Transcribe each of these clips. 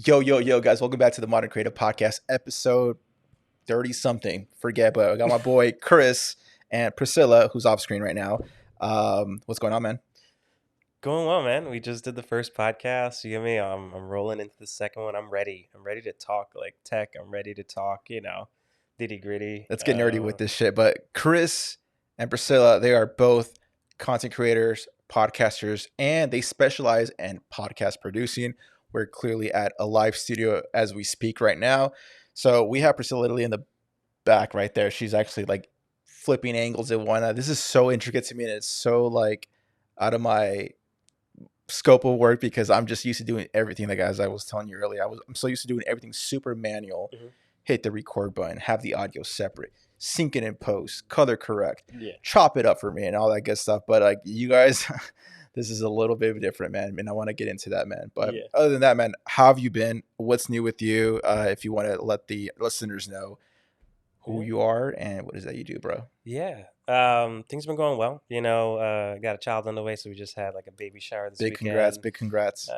Yo, guys, welcome back to the Modern Creative Podcast, episode 30 something. Forget, but I got my boy Chris and Priscilla, who's off screen right now. What's going on, man? Going well, man. We just did the first podcast. You get me? I'm rolling into the second one. I'm ready. I'm ready to talk like tech. I'm ready to talk, nitty gritty. Let's get nerdy with this shit. But Chris and Priscilla, they are both content creators, podcasters, and they specialize in podcast producing. We're clearly at a live studio as we speak right now. So we have Priscilla literally in the back right there. She's actually like flipping angles and whatnot. This is so intricate to me, and it's so like out of my scope of work because I'm just used to doing everything. Like as I was telling you earlier, I'm so used to doing everything super manual. Mm-hmm. Hit the record button, have the audio separate, sync it in post, color correct, Yeah. chop it up for me, and all that good stuff. But like you guys, this is a little bit different, man. And I want to get into that, man. But other than that, man, how have you been? What's new with you? If you want to let the listeners know who you are and what is that you do, bro? Yeah. Things have been going well. Got a child on the way, so we just had like a baby shower this weekend. Big congrats.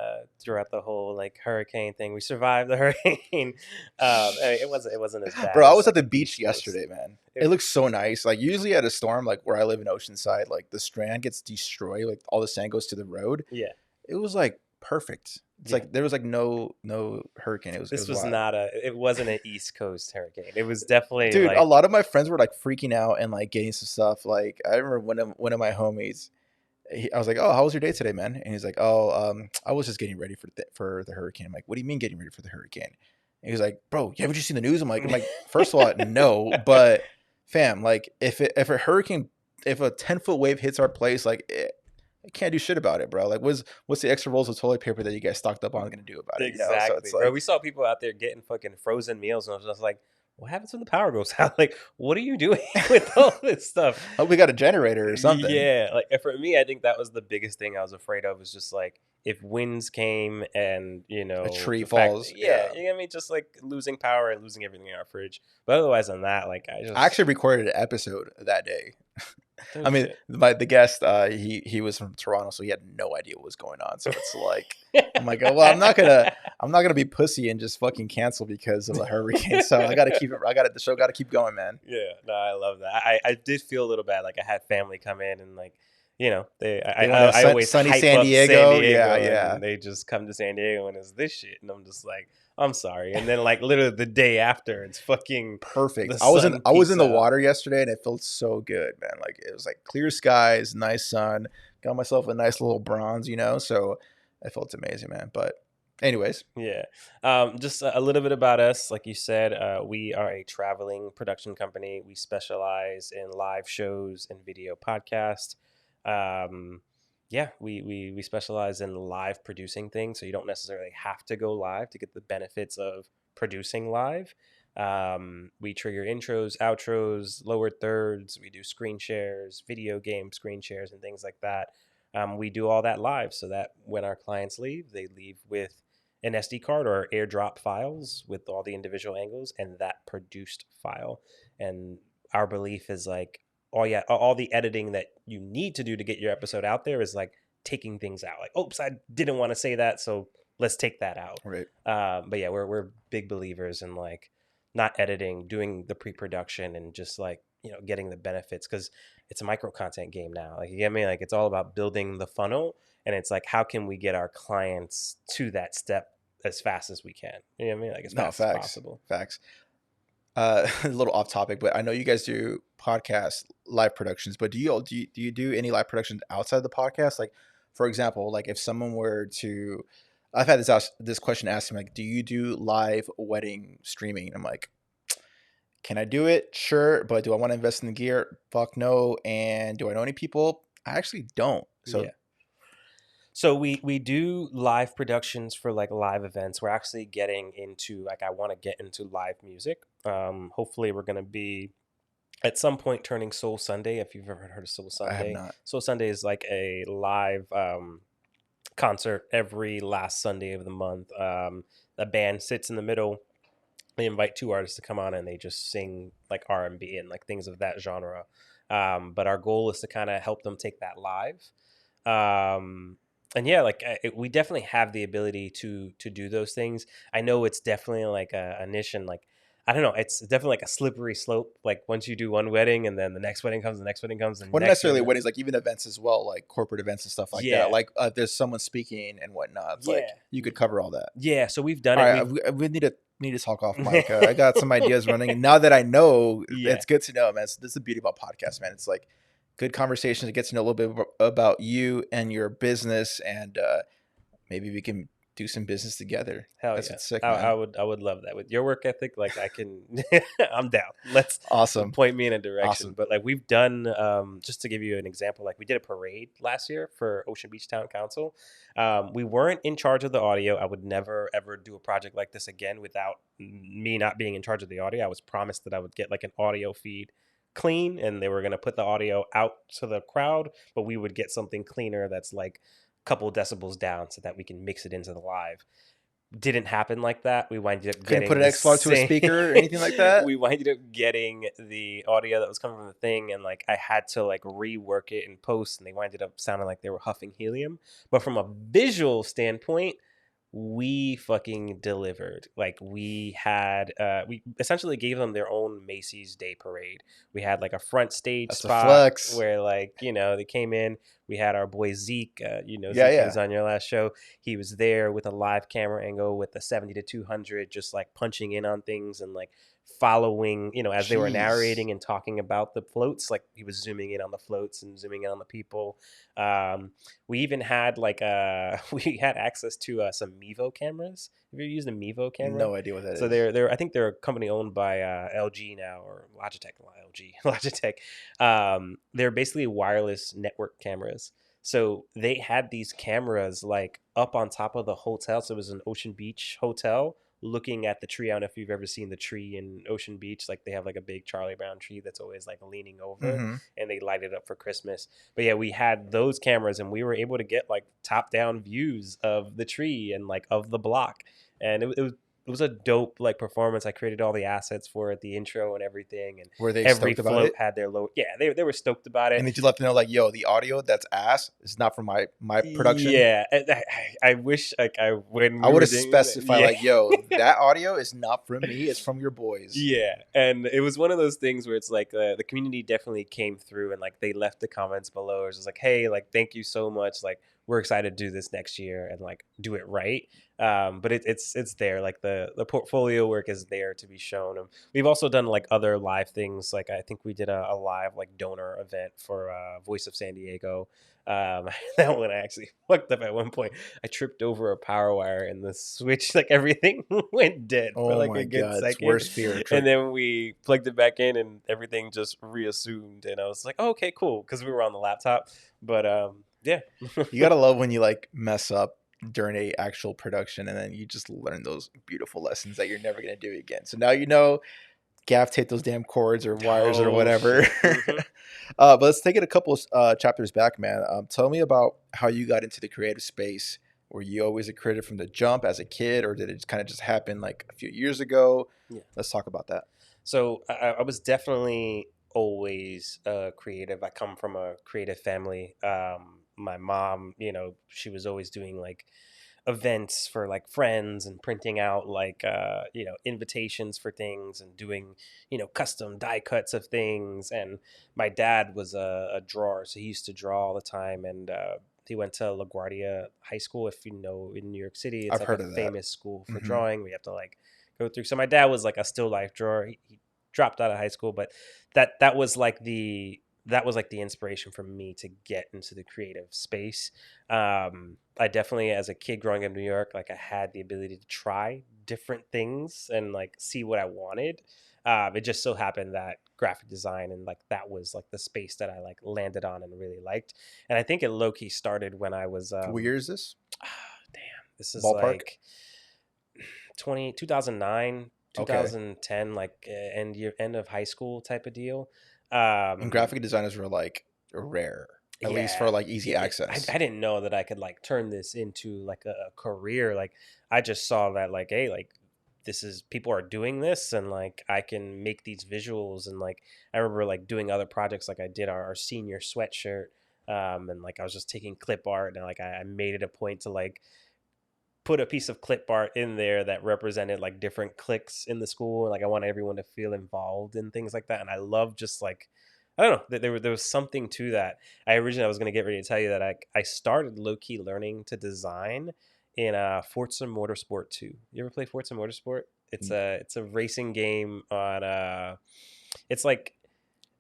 Throughout the whole like hurricane thing, we survived the hurricane. It wasn't as bad. Bro, I was at the beach yesterday, man. It looks so nice. Like usually at a storm, like where I live in Oceanside, like the strand gets destroyed, like all the sand goes to the road. Yeah. It was like perfect. It's like there was like no hurricane. It wasn't an East Coast hurricane. It was definitely dude. A lot of my friends were like freaking out and like getting some stuff. Like I remember one of my homies. I was like, "Oh, how was your day today, man?" And he's like, "Oh, I was just getting ready for the hurricane." I'm like, "What do you mean getting ready for the hurricane?" And he's like, "Bro, haven't you seen the news?" I'm like, first of all, no, but fam, like if a 10-foot wave hits our place, like I can't do shit about it, bro. Like, what's the extra rolls of toilet paper that you guys stocked up on going to do about it? Exactly, So it's like, bro. We saw people out there getting fucking frozen meals, and I was just like, what happens when the power goes out? Like, what are you doing with all this stuff? Oh, we got a generator or something. Yeah, like for me, I think that was the biggest thing I was afraid of. Was just like if winds came and a tree falls. Yeah, you know what I mean? Just like losing power and losing everything in our fridge. But otherwise, than that, like I actually recorded an episode that day. I mean, the guest, he was from Toronto, so he had no idea what was going on. So it's like, I'm like, oh, well, I'm not gonna be pussy and just fucking cancel because of a hurricane. So the show got to keep going, man. Yeah, no, I love that. I did feel a little bad. Like I had family come in and like, I always sunny hype San up Diego. Yeah. And they just come to San Diego and it's this shit, and I'm just like, I'm sorry. And then like literally the day after, it's fucking perfect. I was in the water yesterday and it felt so good, man. Like it was like clear skies, nice sun. Got myself a nice little bronze, so it felt amazing, man. But anyways, yeah. Just a little bit about us. Like you said, we are a traveling production company. We specialize in live shows and video podcasts. We specialize in live producing things, so you don't necessarily have to go live to get the benefits of producing live. We trigger intros, outros, lower thirds. We do screen shares, video game screen shares, and things like that. We do all that live so that when our clients leave, they leave with an SD card or airdrop files with all the individual angles and that produced file. And our belief is like, all the editing that you need to do to get your episode out there is like taking things out. Like, oops, I didn't want to say that, so let's take that out. Right. But yeah, we're big believers in like not editing, doing the pre-production, and just like getting the benefits, because it's a micro content game now. Like, you get me? Like, it's all about building the funnel, and it's like, how can we get our clients to that step as fast as we can? You know what I mean? Like, as fast as possible. Facts. A little off topic, but I know you guys do podcast live productions, but do you do any live productions outside the podcast? Like, for example, like if someone were to, I've had this question asked me, like, do you do live wedding streaming? I'm like, can I do it? Sure, but do I want to invest in the gear? Fuck no. And do I know any people? I actually don't. So yeah. So we do live productions for like live events. We're actually getting into I want to get into live music. Hopefully we're going to be at some point turning Soul Sunday. If you've ever heard of Soul Sunday. I have not. Soul Sunday is like a live concert every last Sunday of the month. A band sits in the middle. They invite two artists to come on and they just sing like R&B and like things of that genre. But our goal is to kind of help them take that live. And yeah, like we definitely have the ability to do those things. I know it's definitely like a niche, and like I don't know, it's definitely like a slippery slope. Like once you do one wedding, and then the next wedding comes, the next wedding comes, and Well, not next necessarily wedding. weddings, like even events as well, like corporate events and stuff like that. Yeah, Like there's someone speaking and whatnot. It's yeah, like you could cover all that. yeah. So we've done All it. right, We've we need to talk off mic. I got some ideas running, and now that I know, yeah, it's good to know, man. This is the beauty about podcasts, man. It's like good conversations to get to know a little bit about you and your business, and maybe we can do some business together. hell That's yeah. what's sick, I man. would love that with your work ethic. Like I can, I'm down. Let's Awesome, point me in a direction. awesome. But like we've done, just to give you an example, like we did a parade last year for Ocean Beach Town Council. We weren't in charge of the audio. I would never ever do a project like this again without me not being in charge of the audio. I was promised that I would get like an audio feed clean, and they were going to put the audio out to the crowd, but we would get something cleaner that's like a couple decibels down so that we can mix it into the live. Didn't happen like that. We winded up Couldn't put getting an the X log to a same. speaker or anything like that. We winded up getting the audio that was coming from the thing, and like I had to like rework it in post, and they winded up sounding like they were huffing helium. But from a visual standpoint, we fucking delivered. Like we essentially gave them their own Macy's Day Parade. We had like a front stage That's a spot flex. where like, they came in. We had our boy Zeke, Yeah, Zeke, he yeah. was on your last show. He was there with a live camera angle with the 70 to 200, just like punching in on things and like following, as they were Jeez. narrating and talking about the floats, like he was zooming in on the floats and zooming in on the people. um we even had like we had access to some Mevo cameras. Have you ever used a Mevo camera? No idea what that So is. they're I think they're a company owned by LG now, or Logitech, not LG, Logitech. They're basically wireless network cameras. So they had these cameras like up on top of the hotel. So it was an Ocean Beach hotel looking at the tree. I don't know if you've ever seen the tree in Ocean Beach. Like they have like a big Charlie Brown tree that's always like leaning over, Mm-hmm. and they light it up for Christmas. But yeah, we had those cameras, and we were able to get like top down views of the tree and like of the block. And it was a dope like performance. I created all the assets for it, the intro and everything, and Were they every stoked about float it? had their logo. Yeah, they were stoked about it. And did you let them know, like, yo, the audio that's ass is not from my production? Yeah, I wish like I when I we would were have doing that. specified, Yeah. like, yo, that audio is not from me; it's from your boys. Yeah, and it was one of those things where it's like the community definitely came through, and like they left the comments below. It was just like, hey, like thank you so much. Like we're excited to do this next year and like do it right. But it's there. Like the portfolio work is there to be shown. We've also done like other live things. Like I think we did a live like donor event for Voice of San Diego. That one I actually fucked up at one point. I tripped over a power wire, and the switch, like everything went dead for Oh like a my good god, it's second. worst fear. And then we plugged it back in, and everything just reassumed. And I was like, oh, okay, cool. Because we were on the laptop. But yeah. You gotta love when you like mess up during a actual production, and then you just learn those beautiful lessons that you're never gonna do again. So now you know, gaff tape those damn cords or wires or Oh, whatever. shit. Hmm. But let's take it a couple chapters back, man. Tell me about how you got into the creative space. Were you always a creator from the jump as a kid, or did it kind of just happen like a few years ago? Yeah. Let's talk about that. So I was definitely always creative. I come from a creative family. My mom, she was always doing like events for like friends and printing out like invitations for things and doing custom die cuts of things. And my dad was a drawer, so he used to draw all the time. And he went to LaGuardia High School, if you know, in New York City. It's I've like a heard of that. famous school for Hmm. drawing. We have to like go through. So my dad was like a still life drawer. He dropped out of high school, but that was like the inspiration for me to get into the creative space. I definitely, as a kid growing up in New York, like I had the ability to try different things and like see what I wanted. It just so happened that graphic design and like that was like the space that I like landed on and really liked. And I think it low key started when I was What year is this? damn, this is Ballpark. like 2009, Okay. 2010, like end of high school type of deal. And Um, graphic designers were like rare, at least for yeah, like easy I access. didn't know that I could like turn this into like a career. Like I just saw that like, hey, like this is people are doing this, and like I can make these visuals. And like I remember like doing other projects, like I did our senior sweatshirt. And like I was just taking clip art, and like I made it a point to like put a piece of clip art in there that represented like different cliques in the school. Like I want everyone to feel involved in things like that. And I love just like, I don't know, there was something to that. I was going to get ready to tell you that I started low key learning to design in Forza Motorsport 2. You ever play Forza Motorsport? It's a racing game on it's like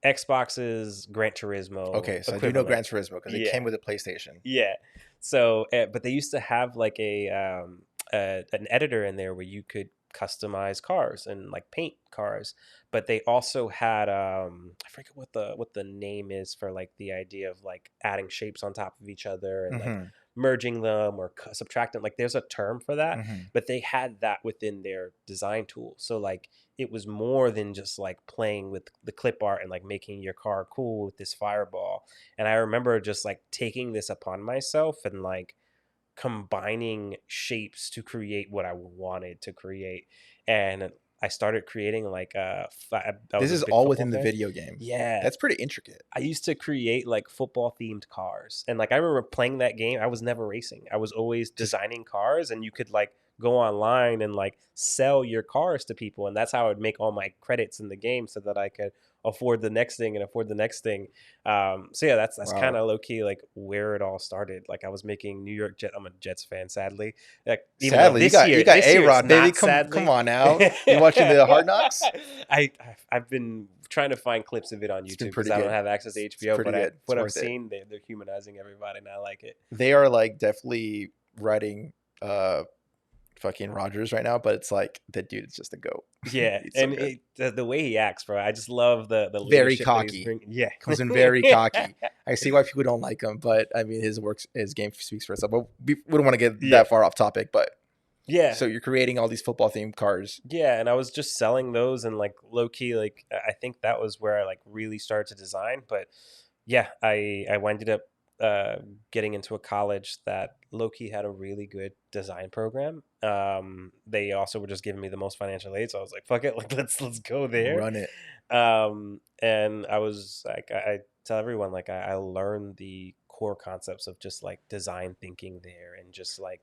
Xbox's Gran Turismo Okay, so I do know equivalent. Gran Turismo because it Yeah. came with a PlayStation. Yeah. So, but they used to have like an editor in there where you could customize cars and like paint cars. But they also had I forget what the name is for like the idea of like adding shapes on top of each other and like Mm-hmm. merging them or subtracting. Like there's a term for that, Mm-hmm. but they had that within their design tool. So like it was more than just like playing with the clip art and like making your car cool with this fireball. And I remember just like taking this upon myself and like combining shapes to create what I wanted to create. And I started creating like I This was a is big all football within the fan. video game. Yeah. That's pretty intricate. I used to create like football themed cars. And like I remember playing that game, I was never racing. I was always Just designing cars, and you could like go online and like sell your cars to people, and that's how I would make all my credits in the game so that I could afford the next thing and afford the next thing. So yeah, that's kind wow. of low key like where it all started. Like I was making New York Jet. I'm a Jets fan, sadly. Like even though Sadly, you got this A year it's Rod, baby. not Come sadly. on now. You watching the Hard Knocks? I've been trying to find clips of it on It's been YouTube because pretty I don't good. have access to It's HBO. pretty But good. It's what I've worth it. seen, they're humanizing everybody, and I like it. They are like definitely writing fucking Rogers right now, but it's like that dude is just a goat. Yeah, He's so and good. the way he acts, bro, I just love the Very leadership that he's cocky. bringing. Yeah, Comes in very cocky. I see why people don't like him, but I mean his game speaks for itself. But we don't want to get yeah, that far off topic. But yeah. so you're creating all these football themed cars. Yeah, and I was just selling those and like low key, like I think that was where I like really started to design. But yeah, I winded up uh, getting into a college that low key had a really good design program. They also were just giving me the most financial aid, so I was like, "Fuck it, like let's go there." Run it. And I was like, I tell everyone like I learned the core concepts of just like design thinking there, and just like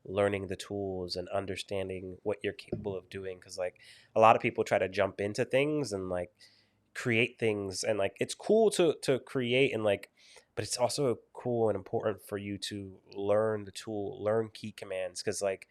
learning the tools and understanding what you're capable of doing. Because like a lot of people try to jump into things and like create things, and like it's cool to create and like, but it's also cool and important for you to learn the tool, learn key commands. Because like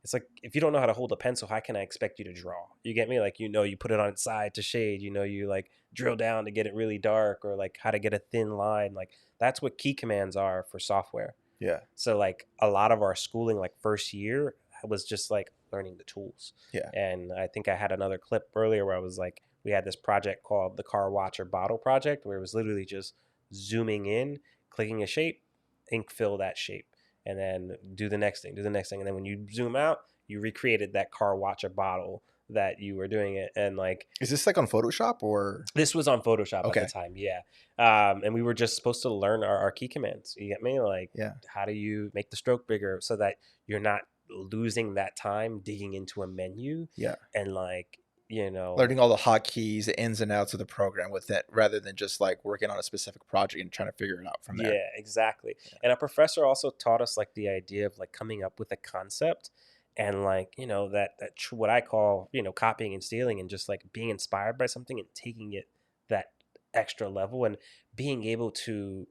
it's like if you don't know how to hold a pencil, how can I expect you to draw? You get me? Like you put it on its side to shade, you like drill down to get it really dark, or like how to get a thin line. Like that's what key commands are for software. Yeah. So like a lot of our schooling, like first year, was just like learning the tools. Yeah. And I think I had another clip earlier where I was like, we had this project called the Car Watcher Bottle Project, where it was literally just zooming in, clicking a shape, ink fill that shape, and then do the next thing, do the next thing. And then when you zoom out, you recreated that car watcher bottle that you were doing it. And like Is this like on Photoshop or this was on Photoshop at the okay? time, yeah. And we were just supposed to learn our key commands. You get me? Like, Yeah. how do you make the stroke bigger so that you're not losing that time digging into a menu Yeah. and like, Learning all the hotkeys, the ins and outs of the program with it, rather than just like working on a specific project and trying to figure it out from there. yeah, exactly. Yeah. And our professor also taught us like the idea of like coming up with a concept and like, what I call, copying and stealing, and just like being inspired by something and taking it that extra level and being able to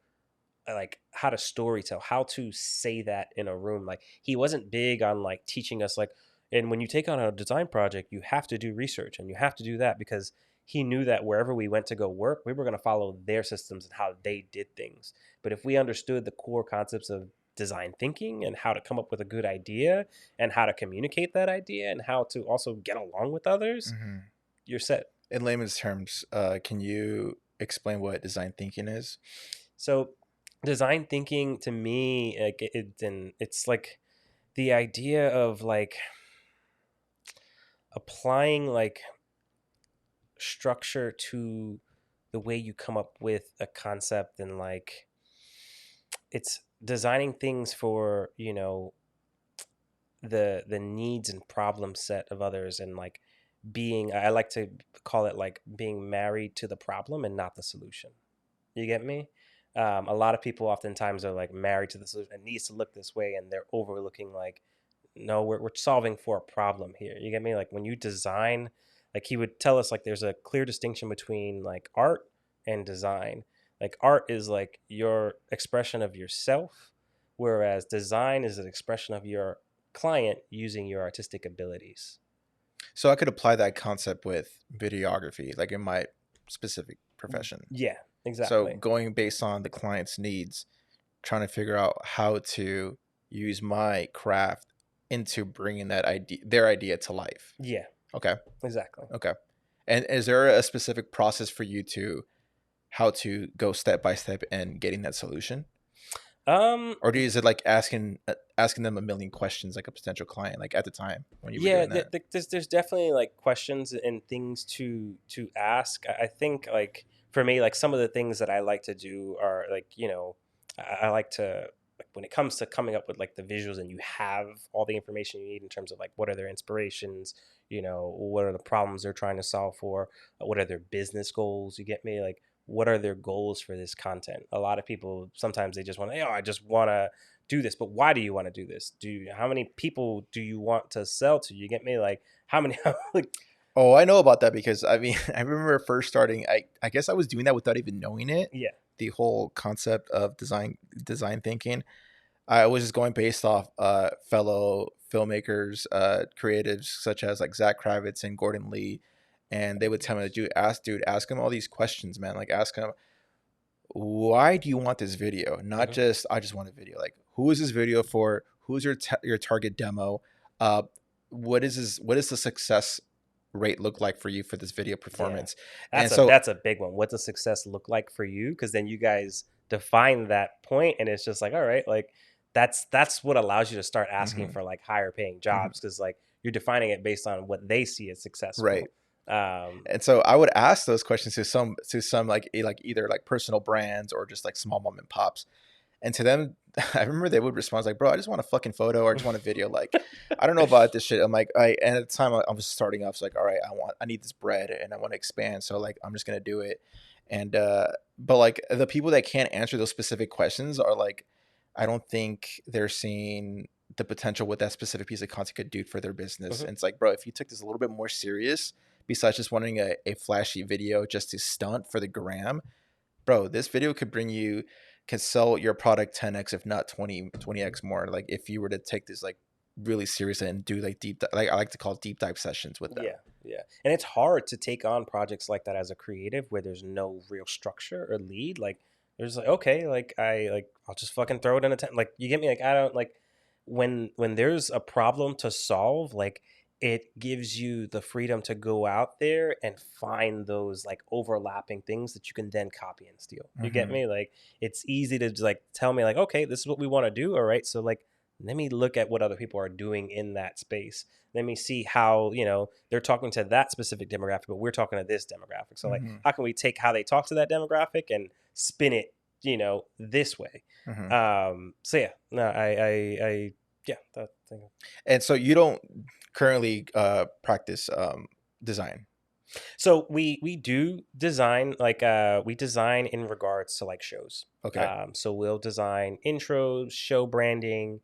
like how to story tell, how to say that in a room. Like he wasn't big on like teaching us like, and when you take on a design project, you have to do research and you have to do that, because he knew that wherever we went to go work, we were going to follow their systems and how they did things. But if we understood the core concepts of design thinking and how to come up with a good idea and how to communicate that idea and how to also get along with others, Mm-hmm. you're set. In layman's terms, can you explain what design thinking is? So design thinking to me, like it's like the idea of like applying like structure to the way you come up with a concept, and like it's designing things for the needs and problem set of others, and like being, I like to call it like being married to the problem and not the solution. You get me? A lot of people oftentimes are like married to the solution. It needs to look this way, and they're overlooking like, no, we're solving for a problem here. You get me? Like when you design, like he would tell us like there's a clear distinction between like art and design. Like art is like your expression of yourself, whereas design is an expression of your client using your artistic abilities. So I could apply that concept with videography, like in my specific profession. Yeah, So exactly. going based on the client's needs, trying to figure out how to use my craft into bringing that idea, their idea to life. Yeah, Okay. exactly. Okay. And is there a specific process for you to how to go step by step in getting that solution? Um, Or is it like asking them a million questions like a potential client like at the time when you were yeah, doing that? there's definitely like questions and things to ask. I think like for me, like some of the things that I like to do are like I like to like when it comes to coming up with like the visuals and you have all the information you need in terms of like what are their inspirations, what are the problems they're trying to solve for, what are their business goals. You get me? Like what are their goals for this content? A lot of people sometimes they just want to, I just want to do this, but why do you want to do this? How many people do you want to sell to? You get me? Like how many like Oh, I know about that because I mean, I remember first starting. I guess I was doing that without even knowing it. yeah. The whole concept of design thinking. I was just going based off fellow filmmakers, creatives such as like Zach Kravitz and Gordon Lee, and they would tell me, dude, ask him all these questions, man. Like, ask him, why do you want this video? Not Hmm. just I just want a video. Like, who is this video for? Who's your target demo? Uh, what is the success rate look like for you for this video Yeah. performance? And That's a so, that's a big one. What does success look like for you? Because then you guys define that point and it's just like, all right, like that's what allows you to start asking mhm, for like higher paying mhm, jobs because like you're defining it based on what they see as right. successful. Um, And so I would ask those questions to some like either like personal brands or just like small mom and pops. And to them, I remember they would respond like, "Bro, I just want a fucking photo or I just want a video." Like, I don't know about this shit. I'm like, and at the time I was starting off, so like, all right, I need this bread and I want to expand, so like I'm just gonna do it. And but like the people that can't answer those specific questions are like, I don't think they're seeing the potential what that specific piece of content could do for their business. mhm. And it's like, bro, if you took this a little bit more serious, besides just wanting a flashy video just to stunt for the gram, bro, this video could bring you could sell your product 10x if not 20x more, like if you were to take this like really seriously and do like like I like to call deep dive sessions with them. Yeah, yeah. And it's hard to take on projects like that as a creative where there's no real structure or lead. Like there's like, okay, like I'll just fucking throw it in a tent. Like you get me? Like I don't like when there's a problem to solve, like it gives you the freedom to go out there and find those like overlapping things that you can then copy and steal. You get Hmm. me? Like it's easy to just, like tell me like, okay, this is what we want to do. All right. So like let me look at what other people are doing in that space. Let me see how they're talking to that specific demographic, but we're talking to this demographic. So like Hmm. how can we take how they talk to that demographic and spin it this way? Hmm. So yeah, no, I yeah, that thing. And so you don't currently practice design. So we do design like we design in regards to like shows. Okay. So we'll design intros, show branding,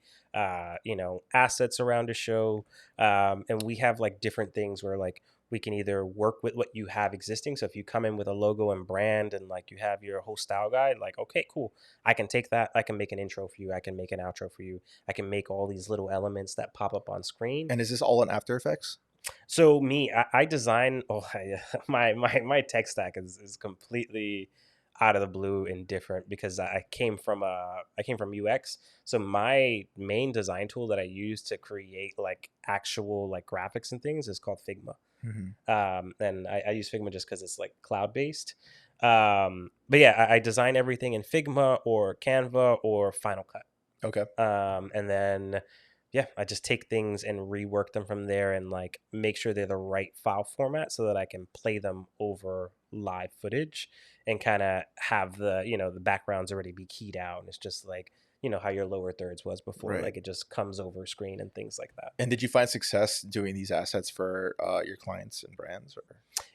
assets around a show, and we have like different things where like we can either work with what you have existing. So if you come in with a logo and brand and like you have your whole style guide, like okay, cool, I can take that. I can make an intro for you. I can make an outro for you. I can make all these little elements that pop up on screen. And is this all in After Effects? So me, I design. My tech stack is completely out of the blue and different because I came from UX. So my main design tool that I use to create like actual like graphics and things is called Figma. Hmm. And I use Figma just because it's like cloud based. But yeah, I design everything in Figma or Canva or Final Cut. Okay. And then yeah, I just take things and rework them from there and like make sure they're the right file format so that I can play them over live footage and kind of have the backgrounds already be keyed out. And it's just like, how your lower thirds was before, Right. like it just comes over screen and things like that. And did you find success doing these assets for your clients and brands? Or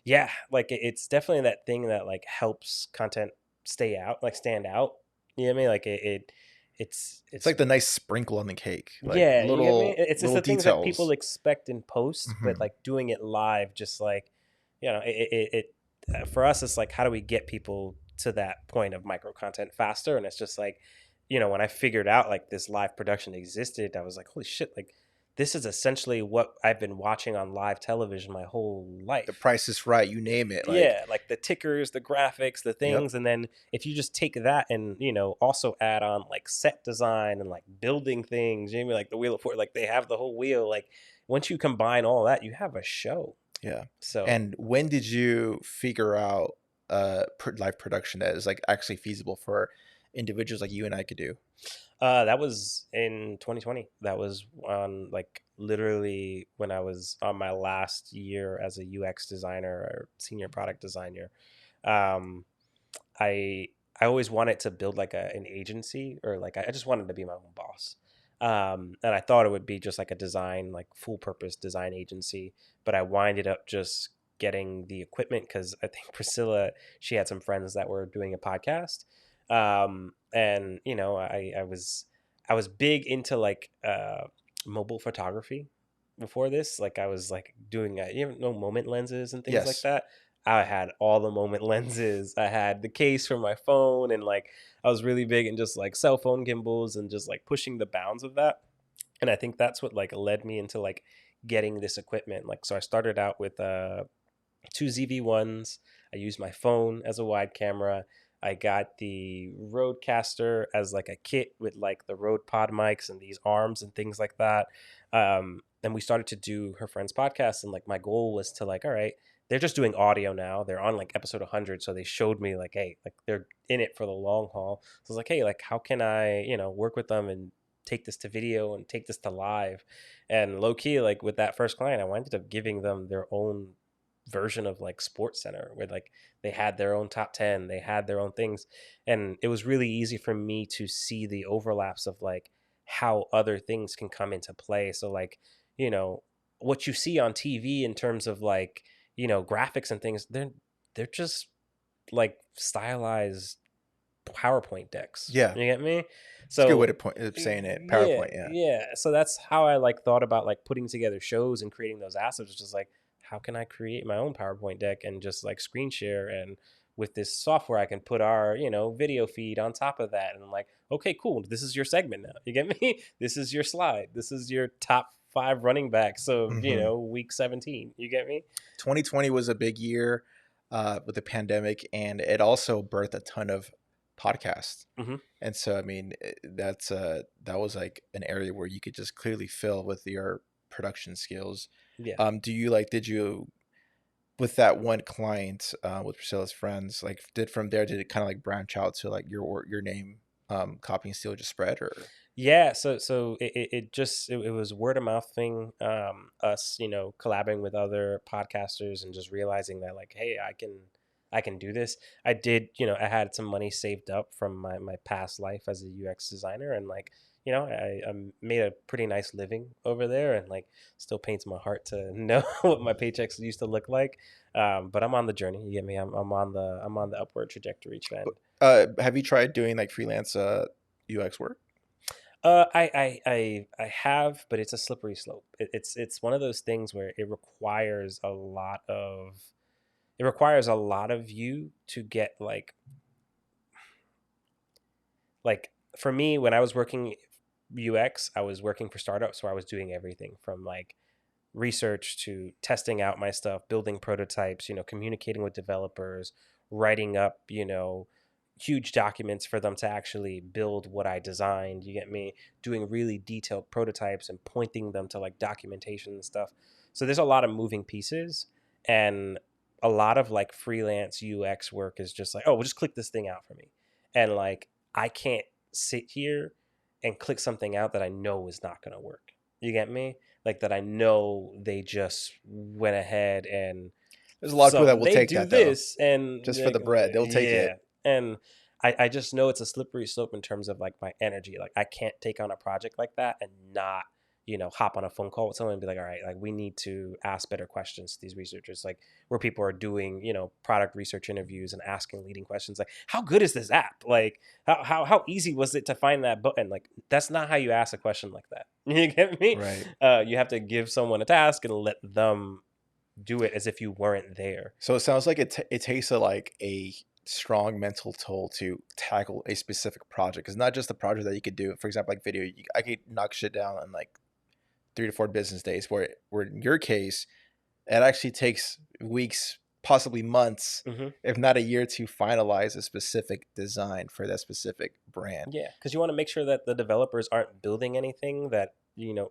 Yeah, like it's definitely that thing that like helps content stand out You know what I mean? Like It's it's like the nice sprinkle on the cake, like yeah, you get me? It's little the things that people details. expect in post, but Hmm. like doing it live, just like, for us, it's like, how do we get people to that point of micro content faster? And it's just like, when I figured out like this live production existed, I was like, holy shit, like this is essentially what I've been watching on live television my whole The life. Price is Right, you name it. Like, Yeah, like the tickers, the graphics, the yep, things, and then if you just take that and also add on like set design and like building things, you know, like the Wheel of Fortune, like they have the whole wheel. Like once you combine all that, you have a show. yeah. So And when did you figure out live production that is like actually feasible for individuals like you and I could do? that was in 2020. That was on like literally when I was on my last year as a UX designer or senior product designer. Um, I I always wanted to build like an agency, or like I just wanted to be my own boss. And I thought it would be just like a design, like full purpose design agency, but I winded up just getting the equipment because I think Priscilla, she had some friends that were doing a podcast. And I was big into like mobile photography before this. Like I was like doing moment lenses and things like Yes. that. I had all the moment lenses. I had the case for my phone, and like I was really big in just like cell phone gimbals and just like pushing the bounds of that. And I think that's what like led me into like getting this equipment. Like so I started out with two ZV-1s. I used my phone as a wide camera. I got the Rodecaster as like a kit with like the Rode Pod mics and these arms and things like that. And we started to do her friend's podcast, and like my goal was to like, all right, they're just doing audio now. They're on like episode 100, so they showed me like, hey, like they're in it for the long haul. So I was like, hey, like how can I, work with them and take this to video and take this to live? And low key, like with that first client, I ended up giving them their own version of like Sports Center, where like they had their own top 10, they had their own things, and it was really easy for me to see the overlaps of like how other things can come into play. So like, you know what you see on TV in terms of like, graphics and things, they're just like stylized PowerPoint decks. Yeah. You get me? It's a good way So to point of saying it. yeah, PowerPoint, yeah. yeah. So that's how I like thought about like putting together shows and creating those assets. Which is like, how can I create my own PowerPoint deck and just like screen share, and with this software I can put our video feed on top of that, and I'm like, okay, cool. This is your segment now. You get me? This is your slide. This is your top five running backs of Hmm. week 17. You get me? 2020 was a big year with the pandemic, and it also birthed a ton of podcasts. Mm-hmm. And so, I mean, that was like an area where you could just clearly fill with your production skills. Yeah. Do you like? Did you with that one client with Priscilla's friends? Like, did it kind of like branch out to like your name, copy and steal just spread or? Yeah, so it was word of mouth thing. Us, collabing with other podcasters and just realizing that like, hey, I can do this. I did, I had some money saved up from my past life as a UX designer, and like, I made a pretty nice living over there, and like still pains my heart to know what my paychecks used to look like. But I'm on the journey. You get me? I'm on the upward trajectory trend. Have you tried doing like freelance UX work? I have, but it's a slippery slope. It's one of those things where it requires a lot of you to get like for me when I was working UX, I was working for startups where I was doing everything from like research to testing out my stuff, building prototypes, communicating with developers, writing up, huge documents for them to actually build what I designed. You get me? Doing really detailed prototypes and pointing them to like documentation and stuff. So there's a lot of moving pieces, and a lot of like freelance UX work is just like, oh, well, just click this thing out for me. And like, I can't sit here and click something out that I know is not going to work. You get me? Like that I know they just went ahead and There's a lot of people that so will they take do that though, this, and just for like, the bread. They'll take it. yeah. And I just know it's a slippery slope in terms of like my energy. Like I can't take on a project like that and not hop on a phone call with someone and be like, all right, like we need to ask better questions to these researchers, like where people are doing, product research interviews and asking leading questions like, how good is this app? Like, how easy was it to find that button? Like, that's not how you ask a question like that. You get me? Right. You have to give someone a task and let them do it as if you weren't there. So it sounds like it takes like a strong mental toll to tackle a specific project. It's not just a project that you could do. For example, like video, I could knock shit down in like 3 to 4 business days. Where in your case, it actually takes weeks, possibly months, Hmm. if not a year, to finalize a specific design for that specific brand. Yeah, because you want to make sure that the developers aren't building anything that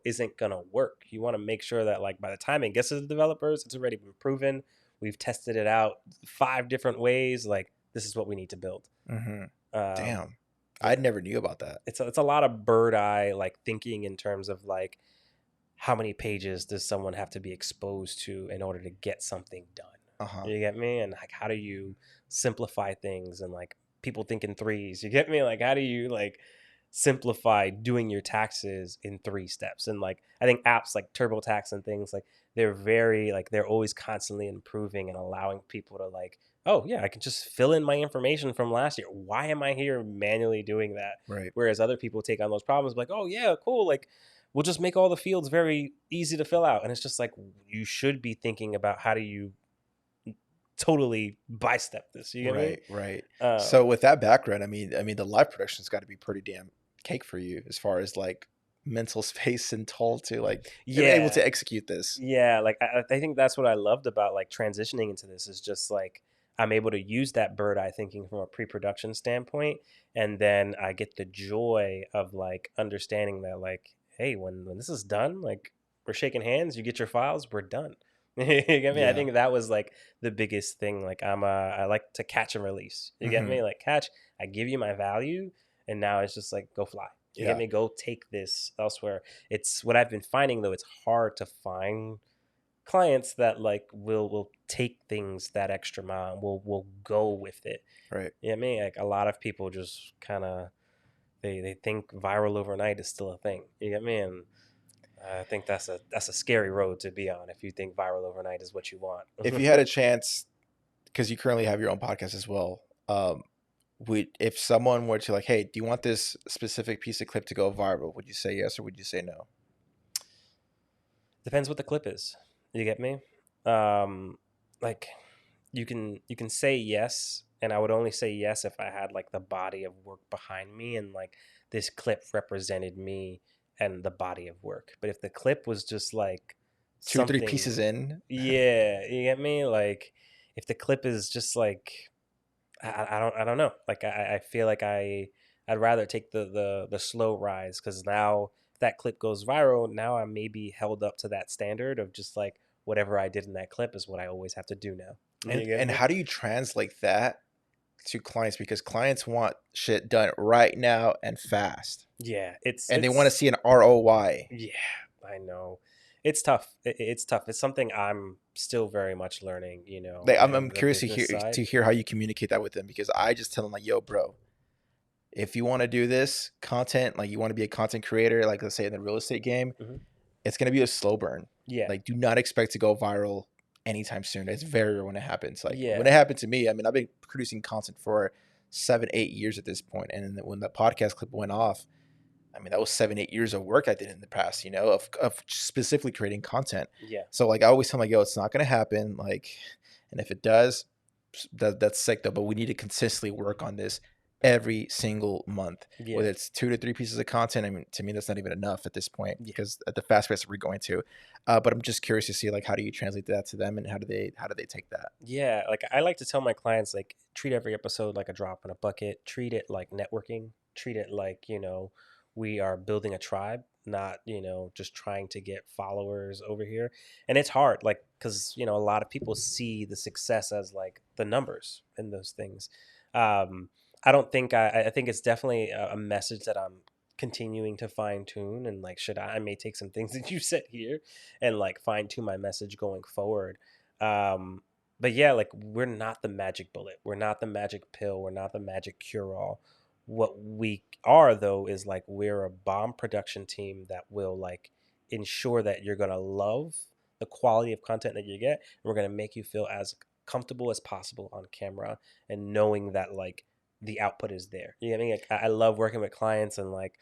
isn't gonna work. You want to make sure that like by the time it gets to the developers, it's already been proven. We've tested it out 5 different ways. Like this is what we need to build. Hmm. Um, Damn, I yeah, never knew about that. it's a lot of bird eye like thinking in terms of like how many pages does someone have to be exposed to in order to get something done. Uh huh. You get me? And like how do you simplify things and like people think in threes. You get me? Like how do you like simplify doing your taxes in 3 steps? And like I think apps like TurboTax and things like they're very like they're always constantly improving and allowing people to like, oh yeah, I can just fill in my information from last year. Why am I here manually doing that? Right. Whereas other people take on those problems like, oh yeah, cool, like we'll just make all the fields very easy to fill out. And it's just like you should be thinking about how do you totally bystep this. You get me? Right. Right. So Um, with that background, I mean, the live production's got to be pretty damn cake for you as far as like mental space and toll to like be able yeah, to execute this. yeah. Like I think that's what I loved about like transitioning into this is just like I'm able to use that bird eye thinking from a pre-production standpoint, and then I get the joy of like understanding that like, hey, when this is done, like we're shaking hands, you get your files, we're done. You get me? I Yeah. think that was like the biggest thing. Like I like to catch and release. You get Hmm. me? Like catch, I give you my value, and now it's just like go fly. You get Yeah. me? Go take this elsewhere. It's what I've been finding though. It's hard to find clients that like will take things that extra mile and will go with it. Right. You know what I mean? Like a lot of people just kind of they think viral overnight is still a thing. You get me? And I think that's a scary road to be on if you think viral overnight is what you want. If you had a chance, because you currently have your own podcast as well, would if someone were to like, hey, do you want this specific piece of clip to go viral? Would you say yes or would you say no? Depends what the clip is. You get me? Um, like you can say yes, and I would only say yes if I had like the body of work behind me, and like this clip represented me and the body of work. But if the clip was just like Two, three something, pieces in. yeah, you get me? Like if the clip is just like I don't know. Like I feel like I'd rather take the slow rise because now if that clip goes viral, now I may be held up to that standard of just like whatever I did in that clip is what I always have to do now. You get And me? how do you translate that to clients? Because clients want shit done right now and fast, Yeah, it's and they want to it's see an ROI. yeah, I know. It's tough. It's tough. It's something I'm still very much learning, Like I'm in the curious business to side. hear how you communicate that with them because I just tell them like, yo, bro, if you want to do this content, like you want to be a content creator, like let's say in the real estate game, Hmm. it's gonna be a slow burn. Yeah. Like, do not expect to go viral anytime soon. It's very rare when it happens. Like when Yeah. it happened to me, I mean, I've been producing content for 7, 8 years at this point, and then when the podcast clip went off, I mean, that was 7, 8 years of work I did in the past, of specifically creating content. Yeah. So like I always tell them like, yo, it's not gonna happen. Like, and if it does, that's sick though. But we need to consistently work on this every single month, Yeah. whether it's 2 to 3 pieces of content. I mean, to me, that's not even enough at this point Yeah. because at the fast pace that we're going to. But I'm just curious to see like how do you translate that to them and how do they take that? Yeah, like I like to tell my clients like treat every episode like a drop in a bucket, treat it like networking, treat it like, we are building a tribe, not, just trying to get followers over here. And it's hard like cuz a lot of people see the success as like the numbers and those things. Um I don't think I think it's definitely a message that I'm continuing to fine tune and like should I may take some things that you said here and like fine tune my message going forward. Um, but yeah, like we're not the magic bullet. We're not the magic pill. We're not the magic cure all. What we are though is like we're a bomb production team that will like ensure that you're going to love the quality of content that you get, and we're going to make you feel as comfortable as possible on camera, and knowing that like the output is there. You know what I mean? Like, I love working with clients, and like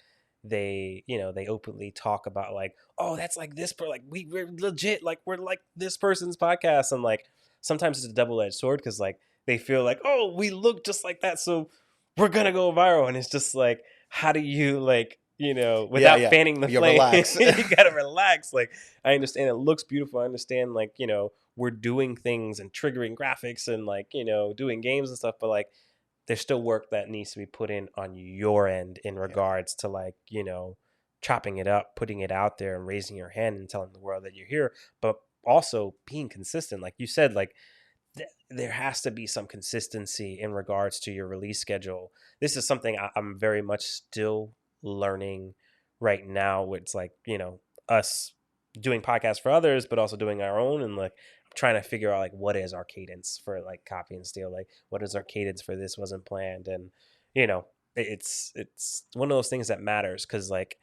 they, you know, they openly talk about like, oh, that's like this per like we're legit, like we're like this person's podcast. And like sometimes it's a double-edged sword, because like they feel like, oh, we look just like that, so we're gonna go viral. And it's just like, how do you like, you know, Yeah, without yeah. fanning the You flame, relax. you gotta relax. Like, I understand it looks beautiful. I understand, like, you know, we're doing things and triggering graphics and like, you know, doing games and stuff, but like there's still work that needs to be put in on your end in Yeah, regards to like, you know, chopping it up, putting it out there and raising your hand and telling the world that you're here, but also being consistent. Like you said, like there has to be some consistency in regards to your release schedule. This is something I'm very much still learning right now. It's like, you know, us doing podcasts for others, but also doing our own, and like trying to figure out like what is our cadence for like copy and steal, like what is our cadence for this wasn't planned. And you know, it's one of those things that matters, because like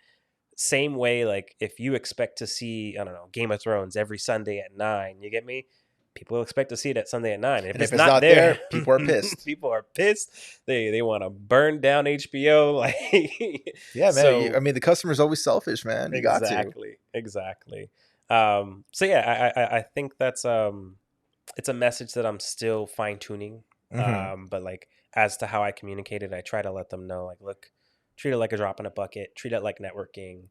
same way, like if you expect to see, I don't know, Game of Thrones every Sunday at 9, you get me? People expect to see it at Sunday at 9. And if and if it's it's not not there, there, people are pissed. people are pissed. They want to burn down HBO. Like, Yeah, man. I so mean, the customer's always selfish, man. You got to. exactly. So yeah, I think that's it's a message that I'm still fine tuning. Hmm. But like as to how I communicate it, I try to let them know like, look, treat it like a drop in a bucket, treat it like networking.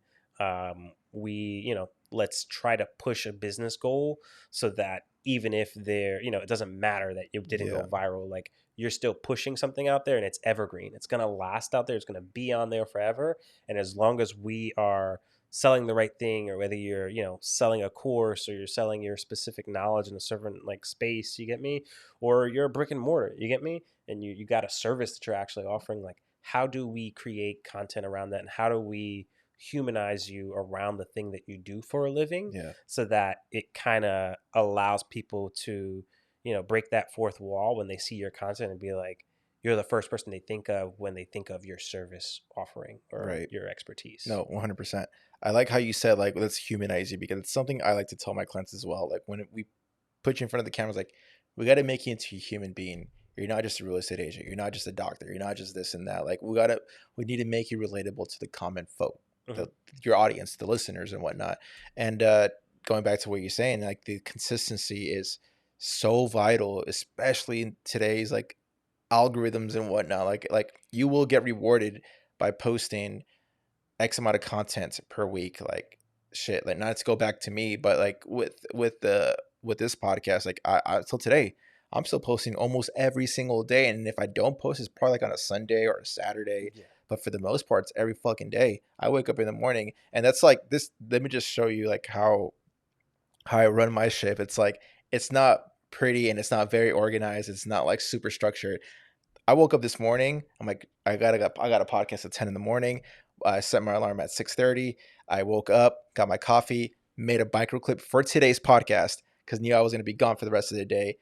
We, you know, let's try to push a business goal so that even if they're, you know, it doesn't matter that it didn't Yeah, go viral, like you're still pushing something out there and it's evergreen. It's gonna last out there. It's gonna be on there forever. And as long as we are selling the right thing, or whether you're, you know, selling a course or you're selling your specific knowledge in a certain like space, you get me, or you're a brick and mortar, you get me, and you got a service that you're actually offering, like how do we create content around that, and how do we humanize you around the thing that you do for a living, yeah, so that it kind of allows people to, you know, break that fourth wall when they see your content and be like, you're the first person they think of when they think of your service offering or right. your expertise. No, 100%. I like how you said, like, let's humanize you, because it's something I like to tell my clients as well. Like, when we put you in front of the cameras, like, we got to make you into a human being. You're not just a real estate agent. You're not just a doctor. You're not just this and that. Like, we need to make you relatable to the common folk, Hmm. the, your audience, the listeners and whatnot. And going back to what you're saying, like, the consistency is so vital, especially in today's, like, algorithms and whatnot. Like you will get rewarded by posting X amount of content per week. Like shit. Like not to go back to me, but like with this podcast, like I till today, I'm still posting almost every single day. And if I don't post, it's probably like on a Sunday or a Saturday. Yeah. But for the most part, it's every fucking day. I wake up in the morning, and that's like this. Let me just show you like how I run my ship. It's like it's not pretty and it's not very organized. It's not like super structured. I woke up this morning. I'm like, I got a podcast at 10 in the morning. I set my alarm at 6:30. I woke up, got my coffee, made a micro clip for today's podcast because knew I was going to be gone for the rest of the day.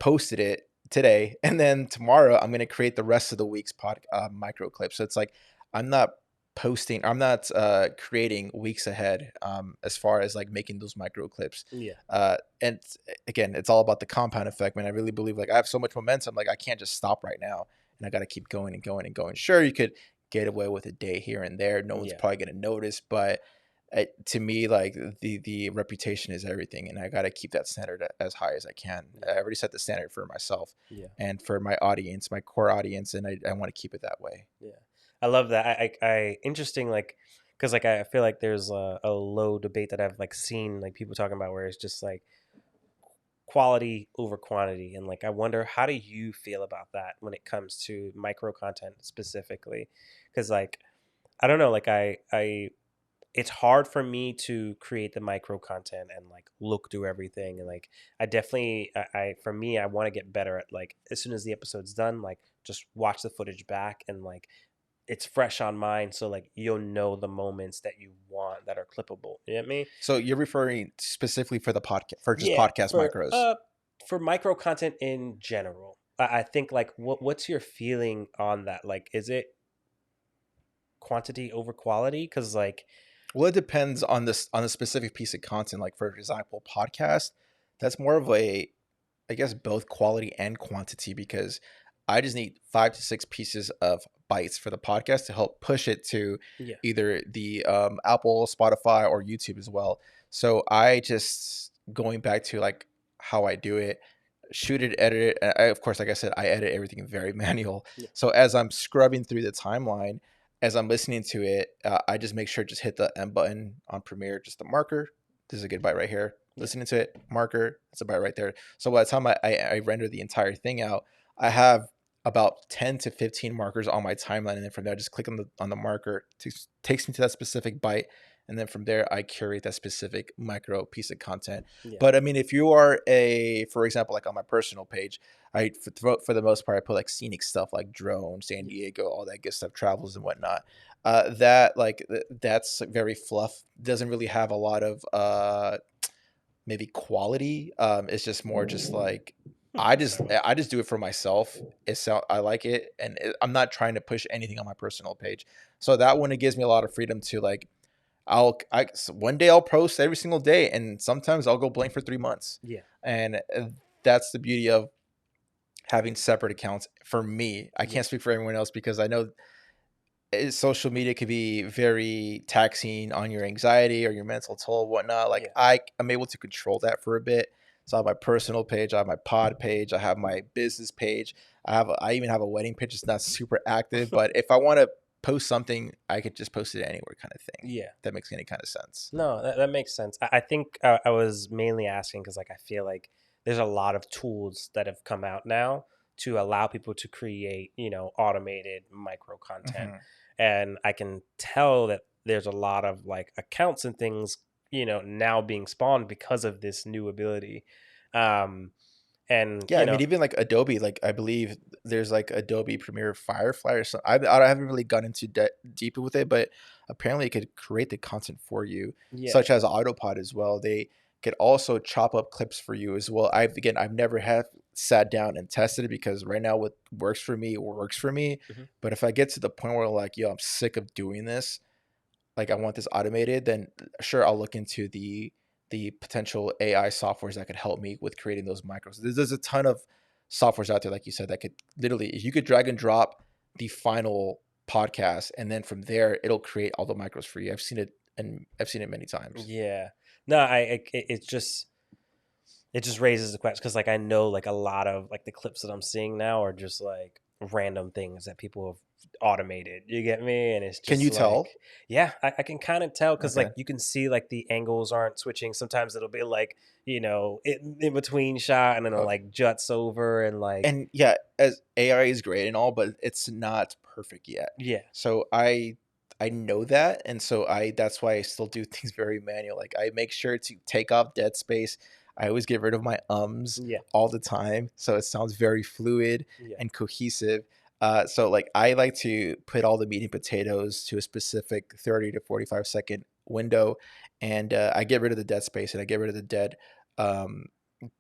Posted it today, and then tomorrow I'm going to create the rest of the week's micro clip. So it's like I'm not posting, I'm not creating weeks ahead as far as like making those micro clips. Yeah. And again, it's all about the compound effect, man. I really believe like I have so much momentum, like I can't just stop right now, and I got to keep going and going and going. Sure, you could get away with a day here and there. No one's Yeah. probably gonna notice, but to me, like the reputation is everything, and I got to keep that standard as high as I can. Yeah. I already set the standard for myself Yeah. and for my audience, my core audience, and I want to keep it that way. Yeah. I love that. I interesting, like, because like I feel like there's a low debate that I've like seen like people talking about where it's just like quality over quantity, and like I wonder, how do you feel about that when it comes to micro content specifically? Because like I don't know, like I it's hard for me to create the micro content and like look through everything, and like I definitely I for me I want to get better at like as soon as the episode's done, like just watch the footage back, and like it's fresh on mine, so like you'll know the moments that you want that are clippable. You get me? So you're referring specifically for the podcast, for just Yeah, podcast micros? for micro content in general. I think like what's your feeling on that? Like, is it quantity over quality? Because like Well, it depends on this on the specific piece of content. Like for example, podcast, that's more of a, I guess, both quality and quantity, because I just need 5 to 6 pieces of bites for the podcast to help push it to Yeah. either the Apple, Spotify, or YouTube as well. So I just, going back to like how I do it, shoot it, edit it. And of course, like I said, I edit everything very manual. Yeah. So as I'm scrubbing through the timeline, as I'm listening to it, I just make sure just hit the M button on Premiere, just the marker. This is a good bite right here. Yeah. Listening to it, marker, it's a bite right there. So by the time I render the entire thing out, I have about 10 to 15 markers on my timeline. And then from there, I just click on the marker, takes me to that specific bite. And then from there, I curate that specific micro piece of content. Yeah. But I mean, if you are for example, like on my personal page, for the most part, I put like scenic stuff like drone, San Yeah. Diego, all that good stuff, travels and whatnot. That's very fluff. Doesn't really have a lot of maybe quality. It's just more just like I just do it for myself. I like it, and I'm not trying to push anything on my personal page. So that one, it gives me a lot of freedom to like one day I'll post every single day, and sometimes I'll go blank for 3 months. Yeah. And that's the beauty of having separate accounts for me. I Yeah. can't speak for everyone else because I know social media could be very taxing on your anxiety or your mental toll, whatnot. Like Yeah. I'm able to control that for a bit. So I have my personal page, I have my pod page, I have my business page. I even have a wedding page. It's not super active, but if I want to post something, I could just post it anywhere, kind of thing. Yeah. If that makes any kind of sense. No, that makes sense. I think I was mainly asking because like I feel like there's a lot of tools that have come out now to allow people to create, automated micro content. Hmm. And I can tell that there's a lot of like accounts and things, now being spawned because of this new ability. Um, and Yeah, I mean, even like Adobe, like I believe there's like Adobe Premiere Firefly or something. I haven't really gone into deeper with it, but apparently it could create the content for you, yeah, such as Autopod as well. They could also chop up clips for you as well. I've never have sat down and tested it because right now what works for me works for me. mhm, But if I get to the point where like, yo, I'm sick of doing this, like I want this automated, then sure, I'll look into the potential AI softwares that could help me with creating those micros. There's a ton of softwares out there, like you said, that could literally, if you could drag and drop the final podcast, and then from there it'll create all the micros for you. I've seen it, and I've seen it many times. yeah. No, it just raises the question because like I know like a lot of like the clips that I'm seeing now are just like random things that people have automated. You get me? And it's Can just you tell? like, yeah, I can kind of tell because like Okay. you can see like the angles aren't switching. Sometimes it'll be like in between shot and then it Okay. like juts over and like And yeah, as AI is great and all, but it's not perfect yet. yeah, So I know that, and so I that's why I still do things very manual. Like I make sure to take off dead space. I always get rid of my ums yeah, all the time, so it sounds very fluid yeah, and cohesive. So like I like to put all the meat and potatoes to a specific 30 to 45 second window, and I get rid of the dead space and I get rid of the dead um,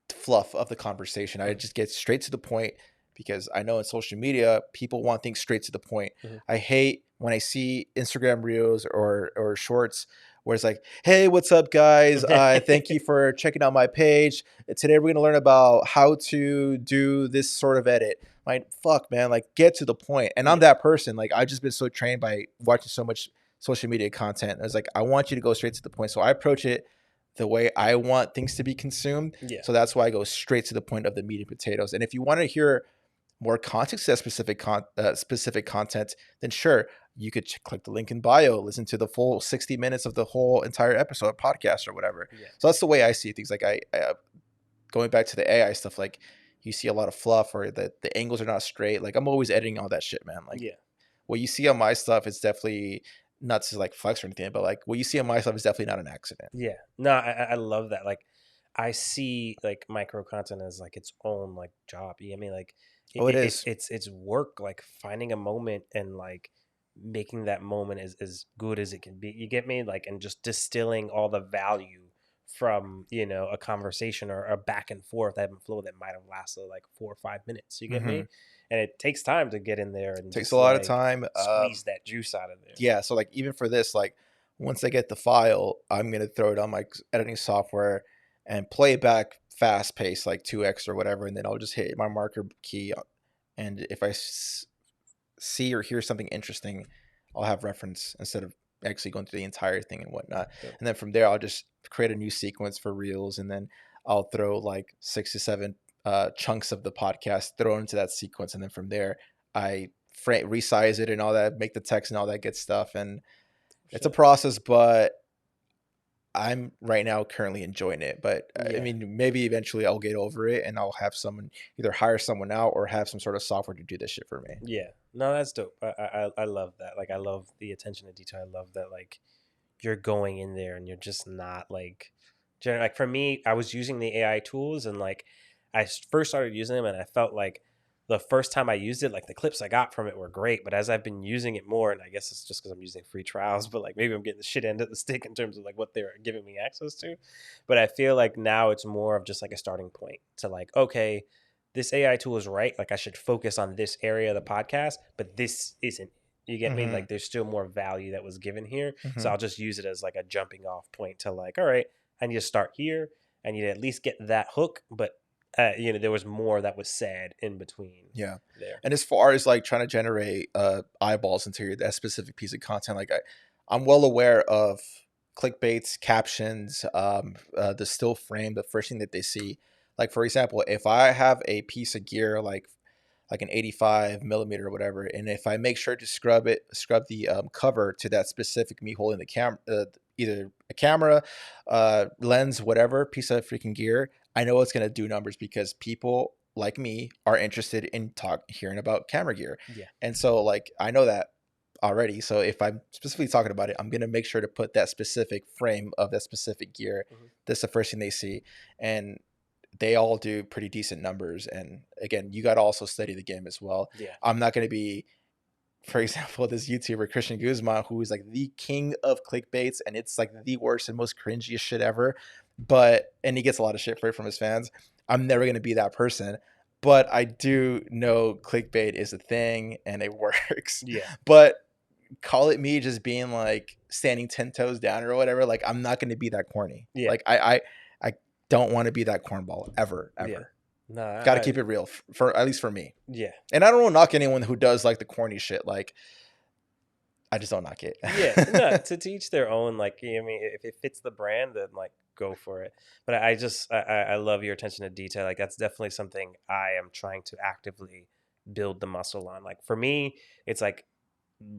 fluff of the conversation. I mhm, just get straight to the point because I know in social media people want things straight to the point. mhm. I hate when I see Instagram reels or shorts where it's like, "Hey, what's up, guys? Thank you for checking out my page. Today we're gonna learn about how to do this sort of edit." Like, fuck, man, like get to the point. And I'm Yeah, that person. Like, I've just been so trained by watching so much social media content. It's like I want you to go straight to the point. So I approach it the way I want things to be consumed. yeah, So that's why I go straight to the point of the meat and potatoes. And if you want to hear more context to that specific content, then sure, you could click the link in bio, listen to the full 60 minutes of the whole entire episode, podcast or whatever. yeah, So that's the way I see things. Like going back to the AI stuff, like you see a lot of fluff or the angles are not straight. Like I'm always editing all that shit, man. Like yeah. what you see on my stuff is definitely not to like flex or anything, but like what you see on my stuff is definitely not an accident. Yeah. No, I love that. Like I see like micro content as like its own like job. You know what I mean? Like Oh, it is. it's work, like finding a moment and like making that moment as good as it can be. You get me? Like and just distilling all the value from, a conversation or a back and forth ebb and flow that might have lasted like 4 or 5 minutes. You get Hmm. me? And it takes time to get in there and Takes a just lot of like time. squeeze that juice out of there. Yeah, so like even for this, like Once I get the file, I'm gonna throw it on my editing software and play it back fast paced, like 2x or whatever, and then I'll just hit my marker key. And if I see or hear something interesting, I'll have reference instead of actually going through the entire thing and whatnot. Dope. And then from there, I'll just create a new sequence for reels, and then I'll throw like 6 to 7 chunks of the podcast thrown into that sequence, and then from there, I resize it and all that, make the text and all that good stuff. And it's a Shit. process, but I'm right now currently enjoying it. But I Yeah. mean, maybe eventually I'll get over it and I'll have someone either hire someone out or have some sort of software to do this shit for me. Yeah. No, that's dope. I love that. Like I love the attention to detail. I love that like you're going in there and you're just not like like for me, I was using the AI tools and like first started using them and I felt like the first time I used it, like the clips I got from it were great, but as I've been using it more, and I guess it's just because I'm using free trials, but like maybe I'm getting the shit end of the stick in terms of like what they're giving me access to. But I feel like now it's more of just like a starting point to like, okay, this AI tool is right. Like I should focus on this area of the podcast, but this isn't. You get me? Mm-hmm. Like there's still more value that was given here. So Mm-hmm. I'll just use it as like a jumping off point to like, all right, I need to start here. I need to at least get that hook. But there was more that was said in between Yeah. there. And as far as like trying to generate eyeballs into that specific piece of content, like I'm well aware of clickbaits, captions, the still frame, the first thing that they see. Like for example, if I have a piece of gear like an 85 millimeter or whatever, and if I make sure to scrub the cover to that specific me holding the camera, either a camera, lens, whatever piece of freaking gear, I know it's gonna do numbers because people like me are interested in hearing about camera gear, Yeah. and so like I know that already. So if I'm specifically talking about it, I'm gonna make sure to put that specific frame of that specific gear. Hmm. That's the first thing they see, and they all do pretty decent numbers. And again, you got to also study the game as well. Yeah. I'm not going to be, for example, this YouTuber Christian Guzman, who is like the king of clickbaits, and it's like the worst and most cringiest shit ever. And he gets a lot of shit for it from his fans. I'm never going to be that person. But I do know clickbait is a thing and it works. Yeah. But call it me just being like standing 10 toes down or whatever. Like I'm not going to be that corny. Yeah. Like I don't want to be that cornball ever. Yeah. No, Got to keep it real for at least for me. yeah. And I don't want to knock anyone who does like the corny shit. Like I just don't knock it. Yeah, no, to teach their own. Like, I mean, if it fits the brand, then like go for it. But I just, I love your attention to detail. Like, that's definitely something I am trying to actively build the muscle on. Like, for me, it's like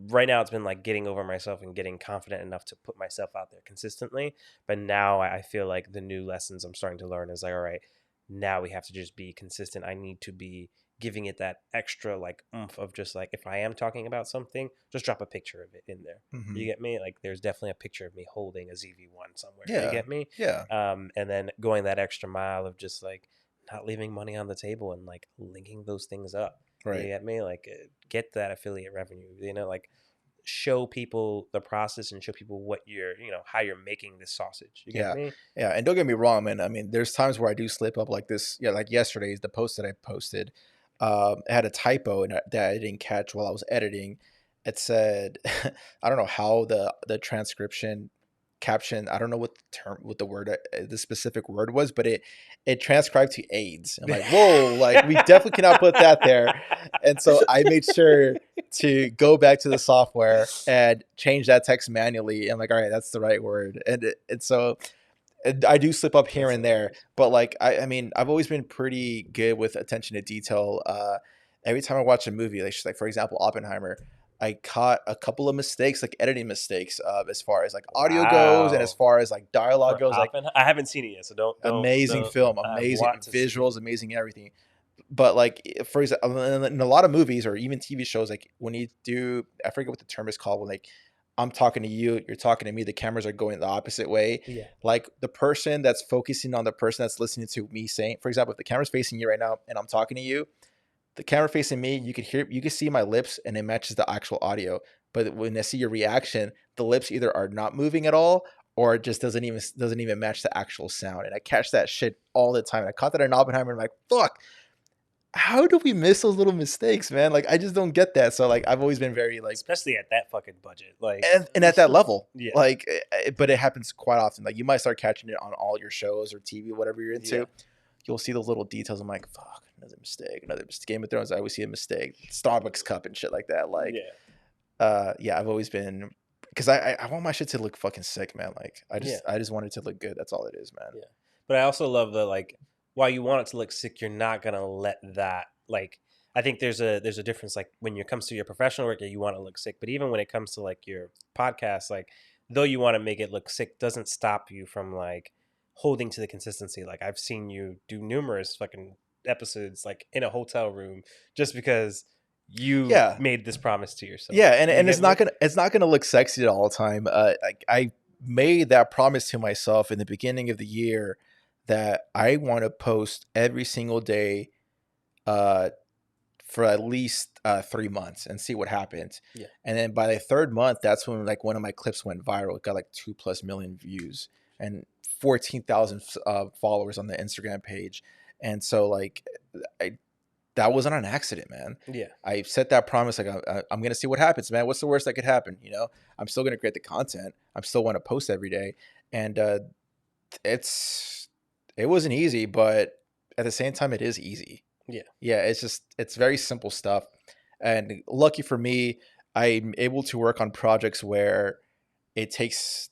right now it's been like getting over myself and getting confident enough to put myself out there consistently. But now I feel like the new lessons I'm starting to learn is like, all right, now we have to just be consistent. I need to be giving it that extra like oomph of just like if I am talking about something, just drop a picture of it in there. Mm-hmm. You get me? Like there's definitely a picture of me holding a ZV-1 somewhere. You Yeah. get me? Yeah. And then going that extra mile of just like not leaving money on the table and like linking those things up. Right. You get me? Like get that affiliate revenue. Like show people the process and show people what how you're making this sausage. You get me? Yeah. And don't get me wrong, man. I mean, there's times where I do slip up like this. Yeah, like yesterday's the post that I posted. It had a typo that I didn't catch while I was editing. It said, I don't know how the transcription caption. I don't know what the specific word was, but it transcribed to AIDS. I'm like, whoa, like we definitely cannot put that there. And so I made sure to go back to the software and change that text manually. I'm like, all right, that's the right word. And so I do slip up here That's and there, hilarious. but like I mean, I've always been pretty good with attention to detail. Every time I watch a movie, like for example, Oppenheimer, I caught a couple of mistakes, like editing mistakes, as far as like audio goes and as Wow. far as like dialogue For goes. Like I haven't seen it yet, so amazing don't. film, I amazing want to see it. visuals, amazing everything. But like for example, in a lot of movies or even TV shows, like when you do, I forget what the term is called, when like I'm talking to you, you're talking to me, the cameras are going the opposite way. Yeah. Like the person that's focusing on the person that's listening to me saying, for example, if the camera's facing you right now and I'm talking to you, the camera facing me, you can see my lips and it matches the actual audio. But when I see your reaction, the lips either are not moving at all or it just doesn't even match the actual sound. And I catch that shit all the time. And I caught that in Oppenheimer and I'm like, fuck. how do we miss those little mistakes, man? Like I just don't get that. So like I've always been very like, especially at that fucking budget. Like, and at that level, yeah, like, but it happens quite often. Like you might start catching it on all your shows or TV, whatever you're yeah, into. You'll see those little details. I'm like, fuck, another mistake, another mistake. Game of Thrones, I always see a mistake. Starbucks cup and shit like that. Like, yeah, yeah, I've always been because I want my shit to look fucking sick, man. Like yeah, I just want it to look good. That's all it is, man. yeah. But I also love the like, while you want it to look sick, you're not gonna let that like. I think there's a difference like when it comes to your professional work, yeah, you want to look sick, but even when it comes to like your podcast, like though you want to make it look sick, doesn't stop you from like holding to the consistency. Like I've seen you do numerous fucking episodes like in a hotel room just because you Yeah, made this promise to yourself. yeah, You and get me? it's not gonna look sexy all the time. I made that promise to myself in the beginning of the year that I want to post every single day, uh, for at least 3 months and see what happens. Yeah. And then by the third month, that's when like one of my clips went viral. It got like 2+ million views and 14,000 followers on the Instagram page. And so like I that wasn't an accident, man. Yeah. I set that promise like I'm gonna see what happens, man. What's the worst that could happen? You know, I'm still gonna create the content. I'm still want to post every day, and it's it wasn't easy, but at the same time, it is easy. Yeah. Yeah, it's just it's very simple stuff. And lucky for me, I'm able to work on projects where it takes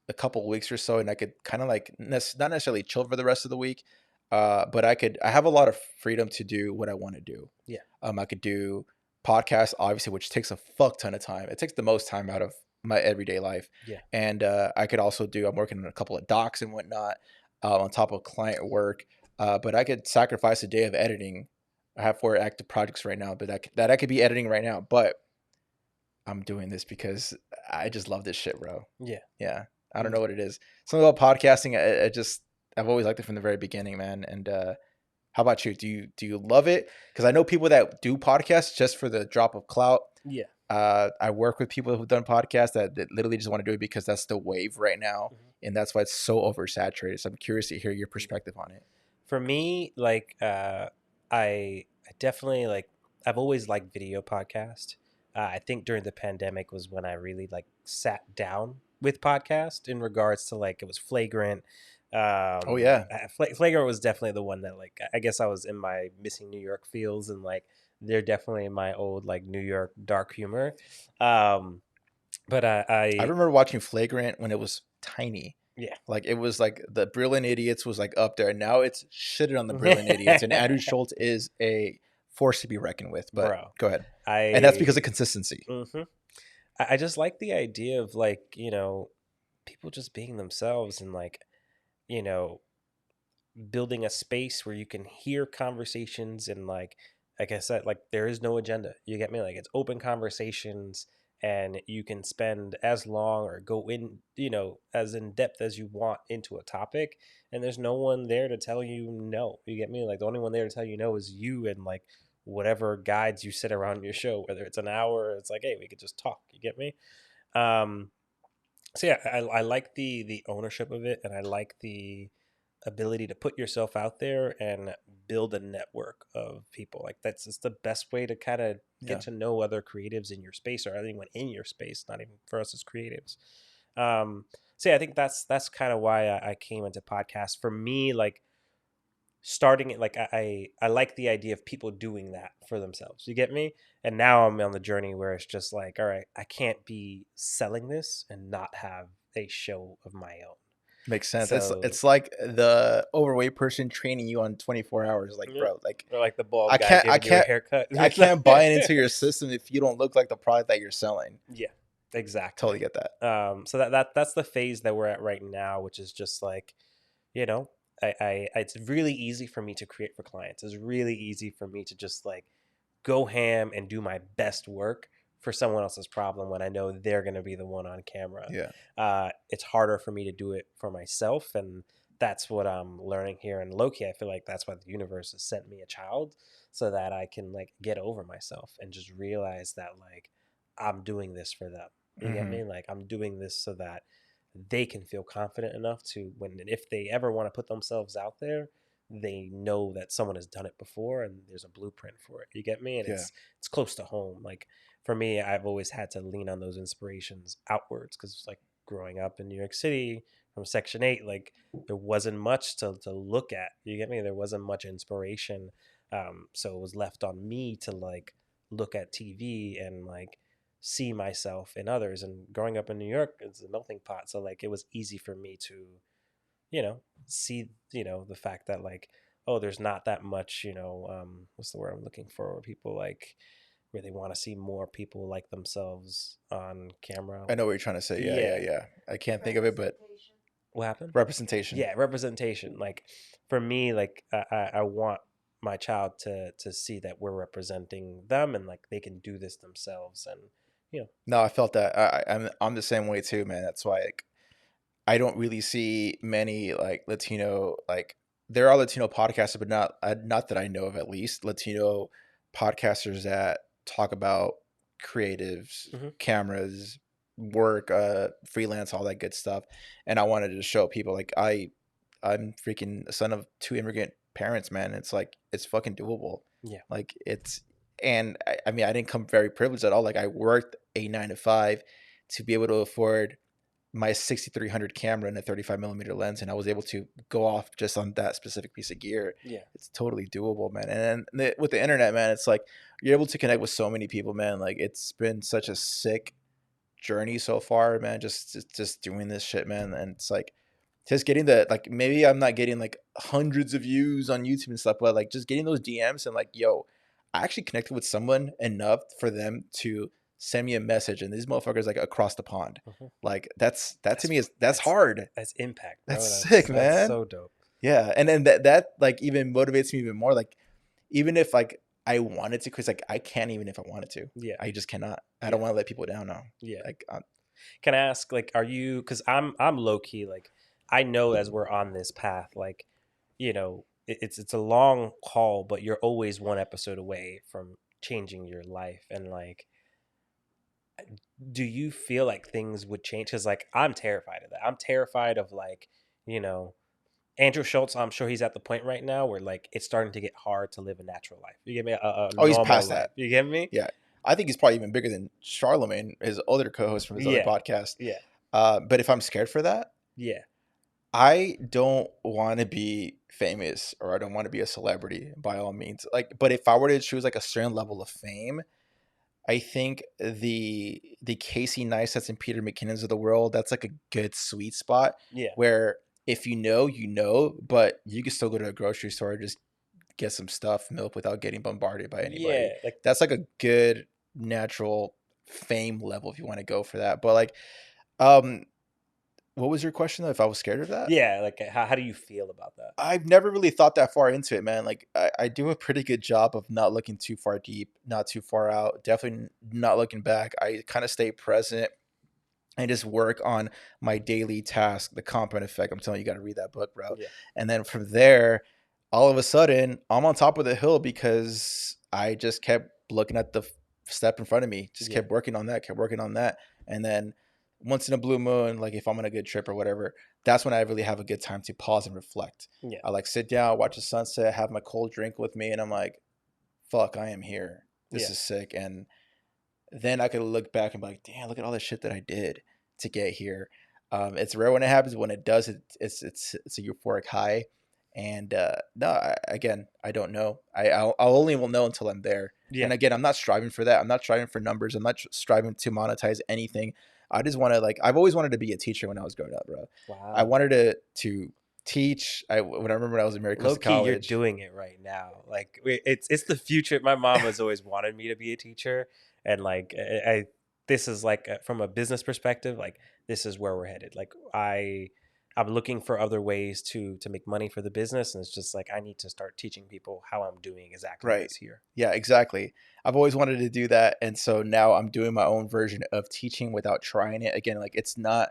a couple of weeks or so, and I could kind of like not necessarily chill for the rest of the week, but I have a lot of freedom to do what I want to do. Yeah. I could do podcasts, obviously, which takes a fuck ton of time. It takes the most time out of my everyday life, Yeah. and I could also do. I'm working on a couple of docs and whatnot on top of client work, but I could sacrifice a day of editing. I have 4 active projects right now, but that I could be editing right now, but I'm doing this because I just love this shit, bro. Yeah. Yeah. I don't know what it is. Something about podcasting. I've always liked it from the very beginning, man. And how about you? Do you love it? Because I know people that do podcasts just for the drop of clout. Yeah. I work with people who've done podcasts that literally just want to do it because that's the wave right now, Mhm. and that's why it's so oversaturated. So I'm curious to hear your perspective on it. For me, like I definitely like I've always liked video podcast. I think during the pandemic was when I really like sat down with podcast in regards to like it was flagrant. Oh yeah, Flagrant was definitely the one that like I guess I was in my missing New York feels and like they're definitely in my old like New York dark humor. Um, but I I remember watching Flagrant when it was tiny. yeah. Like it was like the Brilliant Idiots was like up there. Now it's shitted on the Brilliant Idiots, and Andrew Schultz is a force to be reckoned with. But Bro, go ahead, and that's because of I consistency. mhm. I just like the idea of like, you know, people just being themselves and like, you know, building a space where you can hear conversations and like I said, like there is no agenda. You get me? Like it's open conversations and you can spend as long or go in, you know, as in depth as you want into a topic and there's no one there to tell you no. You get me? Like the only one there to tell you no is you and like whatever guides you sit around your show, whether it's an hour or it's like, hey, we could just talk. You get me? Um so yeah, I like the ownership of it and I like the ability to put yourself out there and build a network of people. Like that's just the best way to kind of get Yeah, to know other creatives in your space or anyone in your space, not even for us as creatives. Um, so yeah, I think that's kind of why I came into podcasts. For me, like starting it, like I like the idea of people doing that for themselves. You get me? And now I'm on the journey where it's just like, all right, I can't be selling this and not have a show of my own. makes sense. So It's like the overweight person training you on 24 hours. Like, yeah. bro, like Or like the bald guy I giving you a can't haircut. I can't buy it into your system if you don't look like the product that you're selling. Yeah, Totally exactly. get that. So that's the phase that we're at right now, which is just like, you know, it's really easy for me to create for clients. It's really easy for me to just like go ham and do my best work for someone else's problem when I know they're going to be the one on camera. Yeah. It's harder for me to do it for myself. And that's what I'm learning here. And Loki, I feel like that's why the universe has sent me a child so that I can like get over myself and just realize that like I'm doing this for them. You get Hmm. me? Like I'm doing this so that they can feel confident enough to when if they ever want to put themselves out there, they know that someone has done it before and there's a blueprint for it. You get me? And Yeah. it's close to home. Like for me, I've always had to lean on those inspirations outwards because like growing up in New York City from Section 8, like there wasn't much to look at. You get me? There wasn't much inspiration. So it was left on me to like look at TV and like see myself in others. And growing up in New York, it's a melting pot. So like it was easy for me to, see, the fact that like, oh, there's not that much, what's the word I'm looking for? People like where they want to see more people like themselves on camera. I know what you're trying to say. Yeah, yeah, Yeah. yeah. I can't think of it, but What happened? representation. Yeah, representation. Like for me, like I want my child to see that we're representing them and like they can do this themselves and you know No, I felt that. I'm the same way too, man. That's why like I don't really see many like Latino like there are Latino podcasters, but not that I know of at least Latino podcasters that talk about creatives, hmm cameras, work, freelance, all that good stuff. And I wanted to show people like I'm freaking a son of two immigrant parents, man. It's like it's fucking doable. yeah, Like it's and I mean I didn't come very privileged at all. Like I worked a 9 to 5 to be able to afford my 6300 camera and a 35 millimeter lens, and I was able to go off just on that specific piece of gear. yeah, It's totally doable, man. And then with the internet, man, it's like you're able to connect with so many people, man. Like it's been such a sick journey so far, man. Just doing this shit, man. And it's like just getting the like maybe I'm not getting like hundreds of views on YouTube and stuff, but like just getting those DMs and like, yo, I actually connected with someone enough for them to send me a message, and these motherfuckers like across the pond. hmm Like that to that's me is that's hard. that's impact, That's bro. sick, That's man. so dope. Yeah, and then that like even motivates me even more. Like even if like I wanted to, because like I can't even if I wanted to, Yeah, I just cannot. I don't yeah, want to let people down now. yeah. Like Can I ask, like, are you? Because I'm low key. Like, I know as we're on this path, like, it's a long haul, but you're always one episode away from changing your life. And like, do you feel like things would change? Because like, I'm terrified of that. I'm terrified of like, you know, Andrew Schultz. I'm sure he's at the point right now where like it's starting to get hard to live a natural life. You get me? A oh, he's normal past life. that. You get me? Yeah, I think he's probably even bigger than Charlemagne, his other co-host from his other Yeah, podcast. yeah, But if I'm scared for that, yeah, I don't want to be famous or I don't want to be a celebrity by all means. Like, but if I were to choose like a certain level of fame, I think the Casey Neistats and Peter McKinnons of the world, that's like a good sweet spot yeah, where if you know, you know, but you can still go to a grocery store and just get some stuff, milk without getting bombarded by anybody. yeah. Like, That's like a good natural fame level if you want to go for that. But like, um, what was your question though? If I was scared of that? yeah. Like, how do you feel about that? I've never really thought that far into it, man. Like I do a pretty good job of not looking too far deep, not too far out, definitely not looking back. I kind of stay present and just work on my daily task, the compound effect. I'm telling you, you got to read that book, bro. Yeah, And then from there, all of a sudden, I'm on top of the hill because I just kept looking at the step in front of me, just yeah, kept working on that, kept working on that. And then once in a blue moon, like if I'm on a good trip or whatever, that's when I really have a good time to pause and reflect. yeah, I like sit down, watch the sunset, have my cold drink with me, and I'm like, fuck, I am here. This yeah, is sick. And then I could look back and be like, damn, look at all the shit that I did to get here. It's rare when it happens. When it does, it's a euphoric high. And no, again, I don't know. I'll only will know until I'm there. yeah. And again, I'm not striving for that. I'm not striving for numbers. I'm not striving to monetize anything. I just want to like. I've always wanted to be a teacher when I was growing up, bro. I Wow. wanted to teach. When I remember when I was in Mary Low Costa key, you're College. doing it right now. Like, it's the future. My mom has always wanted me to be a teacher, and like, this is like from a business perspective, like this is where we're headed. Like, I'm looking for other ways to make money for the business, and it's just like I need to start teaching people how I'm doing exactly Right. this here. Yeah, exactly. I've always wanted to do that. And so now I'm doing my own version of teaching without trying it. Again, like it's not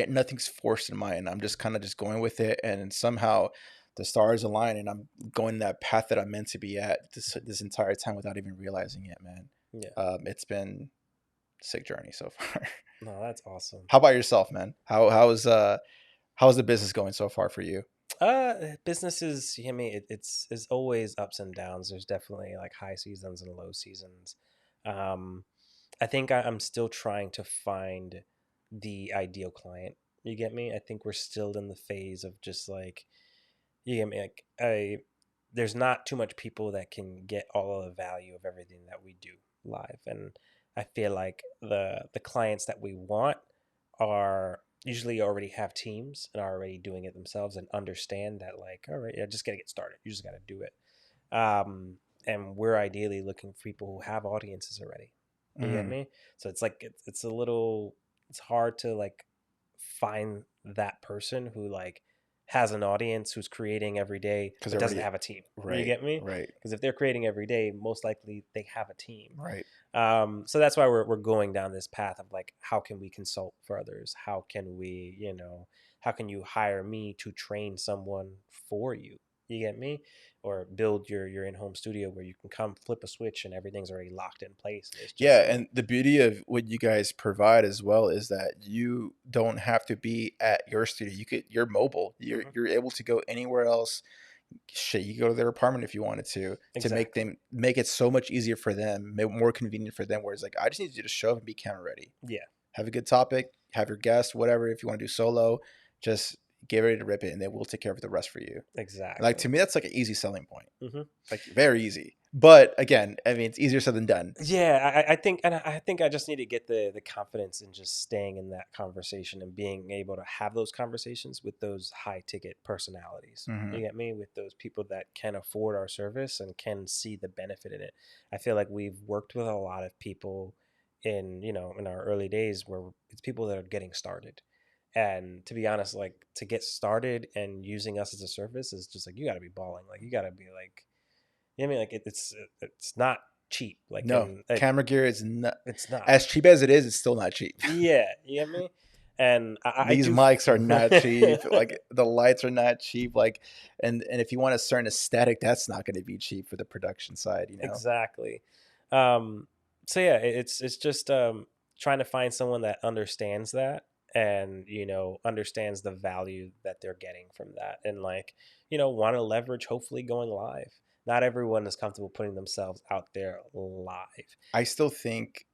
nothing's forced in mine. I'm just kind of just going with it and somehow the stars align and I'm going that path that I'm meant to be at this entire time without even realizing it, man. Yeah. It's been a sick journey so far. No, that's awesome. How about yourself, man? How's the business going so far for you? Businesses, I mean, it's always ups and downs. There's definitely like high seasons and low seasons. Um, I think I'm still trying to find the ideal client. You get me? I think we're still in the phase of just like, you get me? Like, there's not too much people that can get all of the value of everything that we do live, and I feel like the clients that we want are usually already have teams and are already doing it themselves and understand that, like, all right, yeah, just gotta get started. You just gotta do it. Um, and we're ideally looking for people who have audiences already. You get Mm-hmm. me? So it's like it's a little, it's hard to like find that person who like has an audience, who's creating every day Because but they're doesn't already have a team. You right, get me? right, Because if they're creating every day, most likely they have a team. right. So that's why we're going down this path of like, how can we consult for others? How can we, how can you hire me to train someone for you? You get me? Or build your in-home studio where you can come flip a switch and everything's already locked in place, and it's Yeah, just like, and the beauty of what you guys provide as well is that you don't have to be at your studio. You're mobile. You're mhm, you're able to go anywhere else. Shit, you go to their apartment if you wanted to exactly. make it so much easier for them, more convenient for them. Where it's like, I just need you to show up and be camera ready. Yeah, Have a good topic, have your guest, whatever. If you want to do solo, just get ready to rip it, and then we'll take care of the rest for you. Like to exactly. me, that's like an easy selling point. Hmm. Like very easy. But again, I mean, it's easier said than done. Yeah, I think, and I think I just need to get the confidence in just staying in that conversation and being able to have those conversations with those high ticket personalities. You Hmm. get me? With those people that can afford our service and can see the benefit in it. I feel like we've worked with a lot of people in, in our early days where it's people that are getting started. And to be honest, like, to get started and using us as a service is just like, you got to be balling. Like, you got to be like, you know what I mean? Like, it's not cheap. Like, No, and camera gear is not it's not. as cheap as it is. It's still not cheap. Yeah, you get me? And I These do. mics are not cheap. Like the lights are not cheap. Like, and if you want a certain aesthetic, that's not going to be cheap for the production side. You know. Exactly. Um, so yeah, it's just trying to find someone that understands that, and understands the value that they're getting from that, and like, want to leverage hopefully going live. Not everyone is comfortable putting themselves out there live. I still think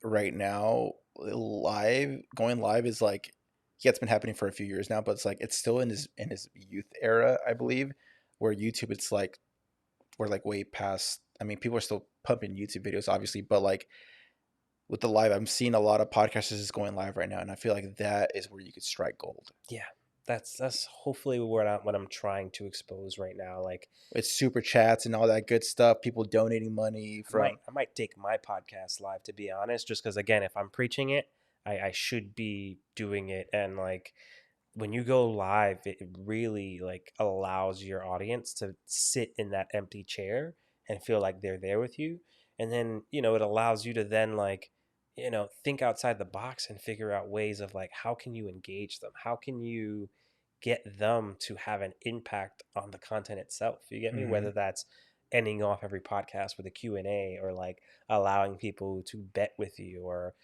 right now live going live is like, yeah, it's been happening for a few years now, but it's like it's still in his youth era, I believe, where YouTube it's like we're like way past. I mean, people are still pumping YouTube videos, obviously, but like with the live, I'm seeing a lot of podcasters is going live right now, and I feel like that is where you could strike gold. Yeah, that's hopefully what I'm trying to expose right now. Like, It's super chats and all that good stuff. People donating money I might from. I might take my podcast live, to be honest, just because, again, if I'm preaching it, I should be doing it. And like, when you go live, it really like allows your audience to sit in that empty chair and feel like they're there with you. And then, it allows you to then like, think outside the box and figure out ways of like, how can you engage them? How can you get them to have an impact on the content itself? You get me? Hmm. Whether that's ending off every podcast with a Q&A, or like allowing people to bet with you, or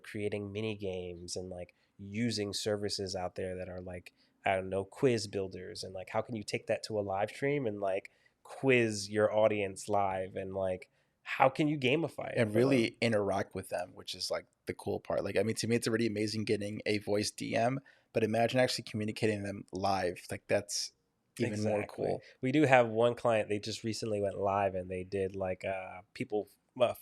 creating mini games, and like using services out there that are like, I don't know, quiz builders, and like, how can you take that to a live stream and like quiz your audience live, and like, how can you gamify it And for them? really interact with them, which is like the cool part. Like, I mean, to me, it's already amazing getting a voice DM, but imagine actually communicating them live. Like, that's even more Exactly. cool. We do have one client. They just recently went live, and they did like people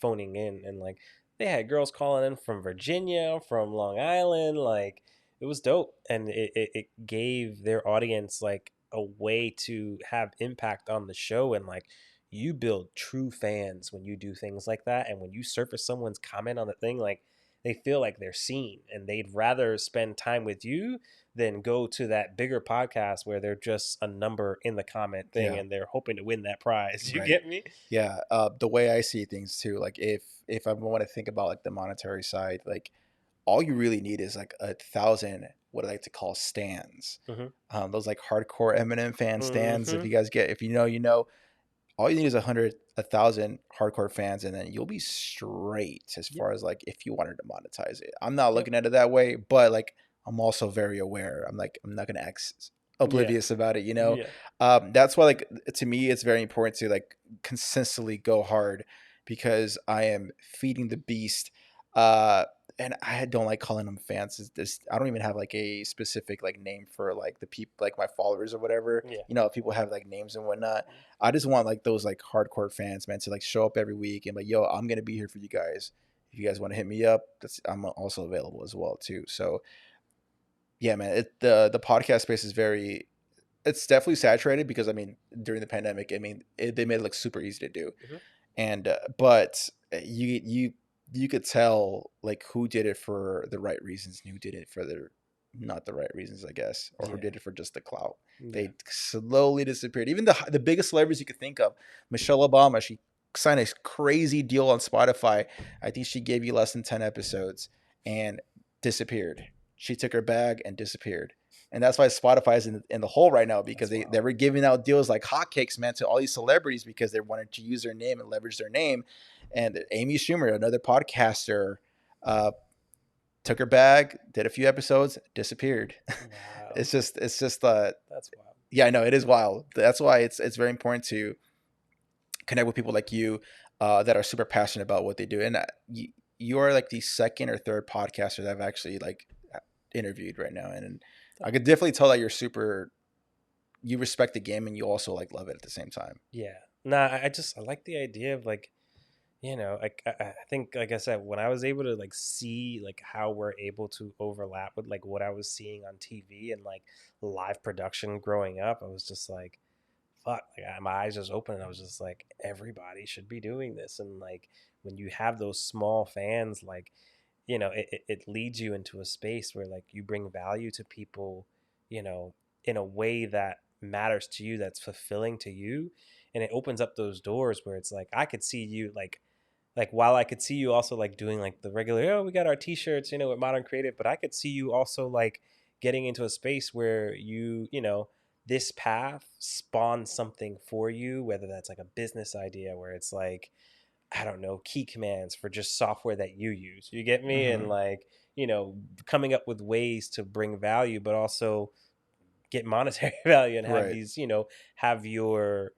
phoning in, and like, they had girls calling in from Virginia, from Long Island. Like, it was dope, and it gave their audience like a way to have impact on the show. And like, you build true fans when you do things like that, and when you surface someone's comment on the thing, like, they feel like they're seen, and they'd rather spend time with you than go to that bigger podcast where they're just a number in the comment thing Yeah, and they're hoping to win that prize. You right. get me? Yeah, the way I see things too, like if I want to think about like the monetary side, like all you really need is like 1,000, what I like to call stands. Hmm. Those like hardcore Eminem fan stands. If Hmm. you guys get, if you know, you know. All you need is 1,000 hardcore fans, and then you'll be straight as Yep. far as like if you wanted to monetize it. I'm not Yep. looking at it that way, but like I'm also very aware. I'm like I'm not gonna Yeah. oblivious about it, you know. Yeah. That's why, like, to me it's very important to like consistently go hard because I am feeding the beast. uh and I don't like calling them fans. I don't even have like a specific like name for like the people, like my followers or whatever. Yeah. You know, people have like names and whatnot. I just want like those like hardcore fans, man, to like show up every week and like, yo, I'm gonna be here for you guys. If you guys want to hit me up, I'm also available as well too. So yeah, man, the podcast space is very, it's definitely saturated because I mean during the pandemic, I mean they made it look super easy to do, Hmm. and but you could tell like who did it for the right reasons and who did it for the not the right reasons, I guess, or who Yeah. did it for just the clout. Yeah. They slowly disappeared. Even the biggest celebrities you could think of, Michelle Obama, she signed a crazy deal on Spotify. I think she gave you less than 10 episodes and disappeared. She took her bag and disappeared. And that's why Spotify is in the hole right now because That's they wild. were giving out deals like hotcakes, man, to all these celebrities because they wanted to use their name and leverage their name. And Amy Schumer, another podcaster, uh, took her bag, did a few episodes, disappeared. Wow. It's just That's wild. yeah, I know it is wild. That's why it's very important to connect with people like you that are super passionate about what they do. And you are like the second or third podcaster that I've actually like interviewed right now, and I could definitely tell that you're super, you respect the game and you also like love it at the same time. Yeah. Nah, I like the idea of like, like I think, like I said, when I was able to like see like how we're able to overlap with like what I was seeing on TV and like live production growing up, I was just like, fuck, like my eyes just opened and I was just like, everybody should be doing this. And like when you have those small fans, like, it leads you into a space where like you bring value to people, you know, in a way that matters to you, that's fulfilling to you. And it opens up those doors where it's like, I could see you like while I could see you also like doing like the regular, oh, we got our t-shirts, with Modern Creative, but I could see you also like getting into a space where this path spawns something for you, whether that's like a business idea where it's like, I don't know, key commands for just software that you use. You get me? And Mm-hmm. like, coming up with ways to bring value, but also get monetary value and have Right. these, have your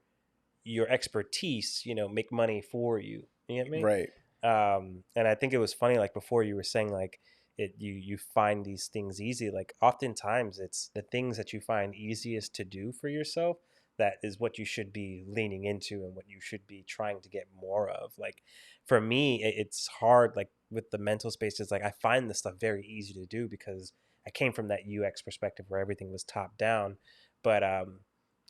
expertise, make money for you. You get me? Right. And I think it was funny, like before you were saying like you find these things easy. Like oftentimes it's the things that you find easiest to do for yourself that is what you should be leaning into and what you should be trying to get more of. Like for me, it's hard. Like with the mental space, it's like I find this stuff very easy to do because I came from that UX perspective where everything was top down, but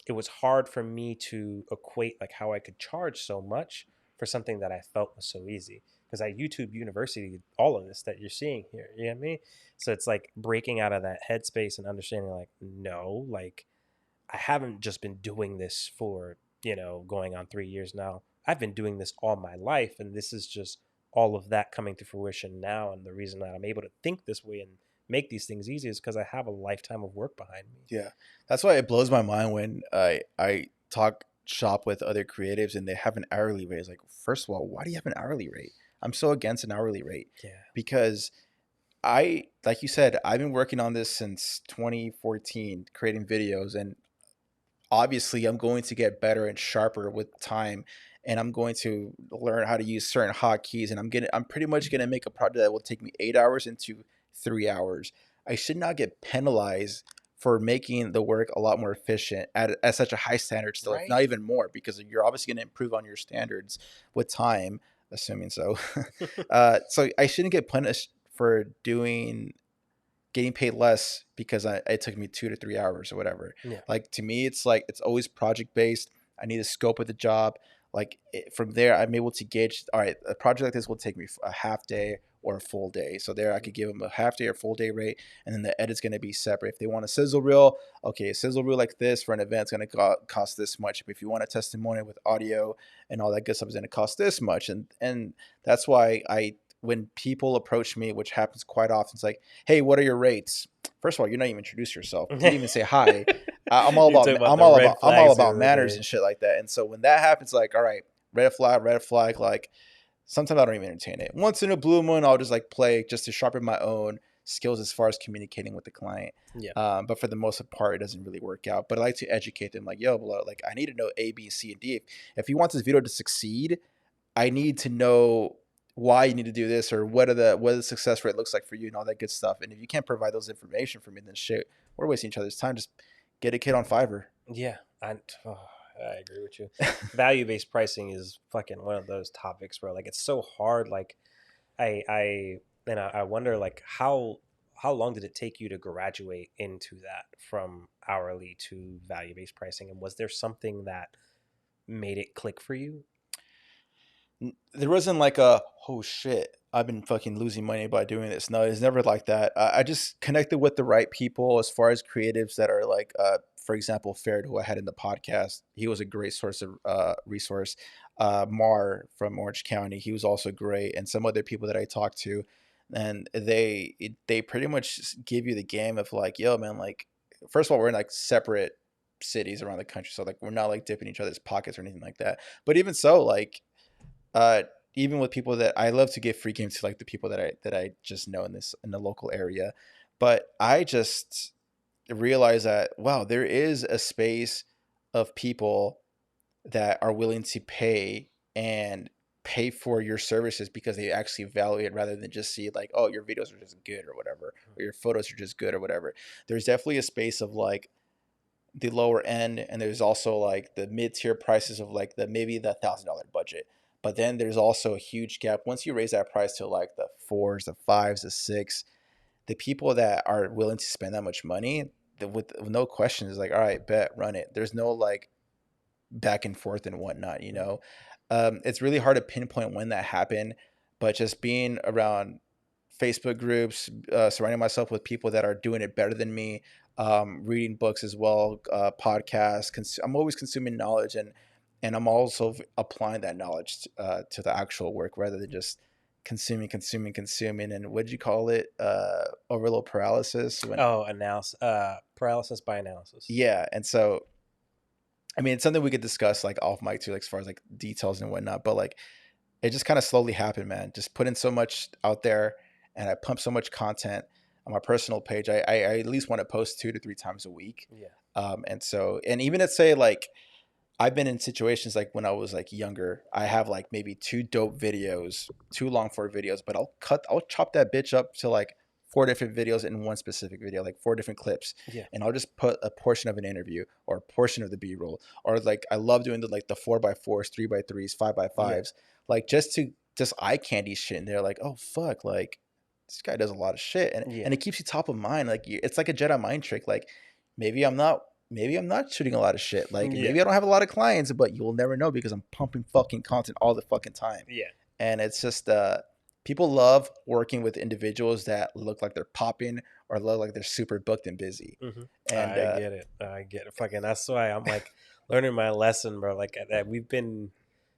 it was hard for me to equate like how I could charge so much for something that I felt was so easy. Because I YouTube University, all of this that you're seeing here, you know what I mean? So it's like breaking out of that headspace and understanding, like, no, like I haven't just been doing this for, going on 3 years now. I've been doing this all my life. And this is just all of that coming to fruition now. And the reason that I'm able to think this way and make these things easy is because I have a lifetime of work behind me. Yeah, that's why it blows my mind when I talk shop with other creatives and they have an hourly rate. It's like, first of all, why do you have an hourly rate? I'm so against an hourly rate Yeah. because I, like you said, I've been working on this since 2014, creating videos, and obviously I'm going to get better and sharper with time, and I'm going to learn how to use certain hotkeys, and I'm pretty much going to make a project that will take me 8 hours into 3 hours. I should not get penalized for making the work a lot more efficient at such a high standard still, if not Right. even more, because you're obviously going to improve on your standards with time, assuming so. So I shouldn't get punished for getting paid less because it took me 2 to 3 hours or whatever. Yeah. Like to me, it's like it's always project based. I need the scope of the job. Like from there, I'm able to gauge. All right, a project like this will take me a half day or a full day. So there, I could give them a half day or full day rate, and then the edit's going to be separate. If they want a sizzle reel, okay, a sizzle reel like this for an event is going to cost this much. But if you want a testimonial with audio and all that good stuff, is going to cost this much. And that's why when people approach me, which happens quite often, it's like, hey, what are your rates? First of all, you're not even introduced yourself. You didn't even say hi. You're talking about the red I'm all flags the about other manners day. and shit like that. And so when that happens, like, all right, red flag, red flag. Like sometimes I don't even entertain it. Once in a blue moon, I'll just like play just to sharpen my own skills as far as communicating with the client. Yeah. But for the most part, it doesn't really work out. But I like to educate them, like, yo, bro, like I need to know A, B, C, and D. If you want this video to succeed, I need to know why you need to do this, or what the success rate looks like for you, and all that good stuff. And if you can't provide those information for me, then shit, we're wasting each other's time. Just get a kid on Fiverr. Yeah, I agree with you. Value-based pricing is fucking one of those topics where like it's so hard. Like I wonder like how long did it take you to graduate into that from hourly to value-based pricing, and was there something that made it click for you? There wasn't like a, oh shit, I've been fucking losing money by doing this. No, it's never like that. I just connected with the right people as far as creatives that are like, for example, Farid, who I had in the podcast. He was a great source of resource. Mar from Orange County, he was also great, and some other people that I talked to, and they pretty much give you the game of like, yo, man, like, first of all, we're in like separate cities around the country, so like we're not like dipping each other's pockets or anything like that. But even so, like, uh even with people that I love to give free games to, like the people that I just know in the local area. But I just realized that, wow, there is a space of people that are willing to pay for your services because they actually value it, rather than just see like, oh, your videos are just good or whatever, or your photos are just good or whatever. There's definitely a space of like the lower end, and there's also like the mid-tier prices of like the maybe the $1,000 budget. But then there's also a huge gap once you raise that price to like the fours, the fives, the six. The people that are willing to spend that much money, with no question, is like, all right, bet, run it. There's no like back and forth and whatnot, you know. It's really hard to pinpoint when that happened, but just being around Facebook groups, surrounding myself with people that are doing it better than me, reading books as well, podcasts. I'm always consuming knowledge, and I'm also applying that knowledge to the actual work, rather than just consuming. And what did you call it? Overload paralysis. When Oh, analysis, paralysis by analysis. Yeah, and so I mean, it's something we could discuss like off mic too, like as far as like details and whatnot. But like, it just kind of slowly happened, man. Just put in so much out there, and I pump so much content on my personal page. I at least want to post 2 to 3 times a week. Yeah. And so, and even let's say like I've been in situations like when I was like younger, I have like maybe two dope videos, two long form videos, but I'll chop that bitch up to like four different videos in one specific video, like four different clips. Yeah. And I'll just put a portion of an interview or a portion of the B roll, or like I love doing the 4x4s, 3x3s, 5x5s, like just eye candy shit. And they're like, oh fuck, like this guy does a lot of shit. Yeah. And it keeps you top of mind. Like it's like a Jedi mind trick. Like maybe I'm not maybe I'm not shooting a lot of shit. Like Yeah. maybe I don't have a lot of clients, but you'll never know because I'm pumping fucking content all the fucking time. Yeah. And it's just people love working with individuals that look like they're popping or look like they're super booked and busy. Mm-hmm. And I get it. I get it. Fucking. That's why I'm like learning my lesson, bro. Like that, we've been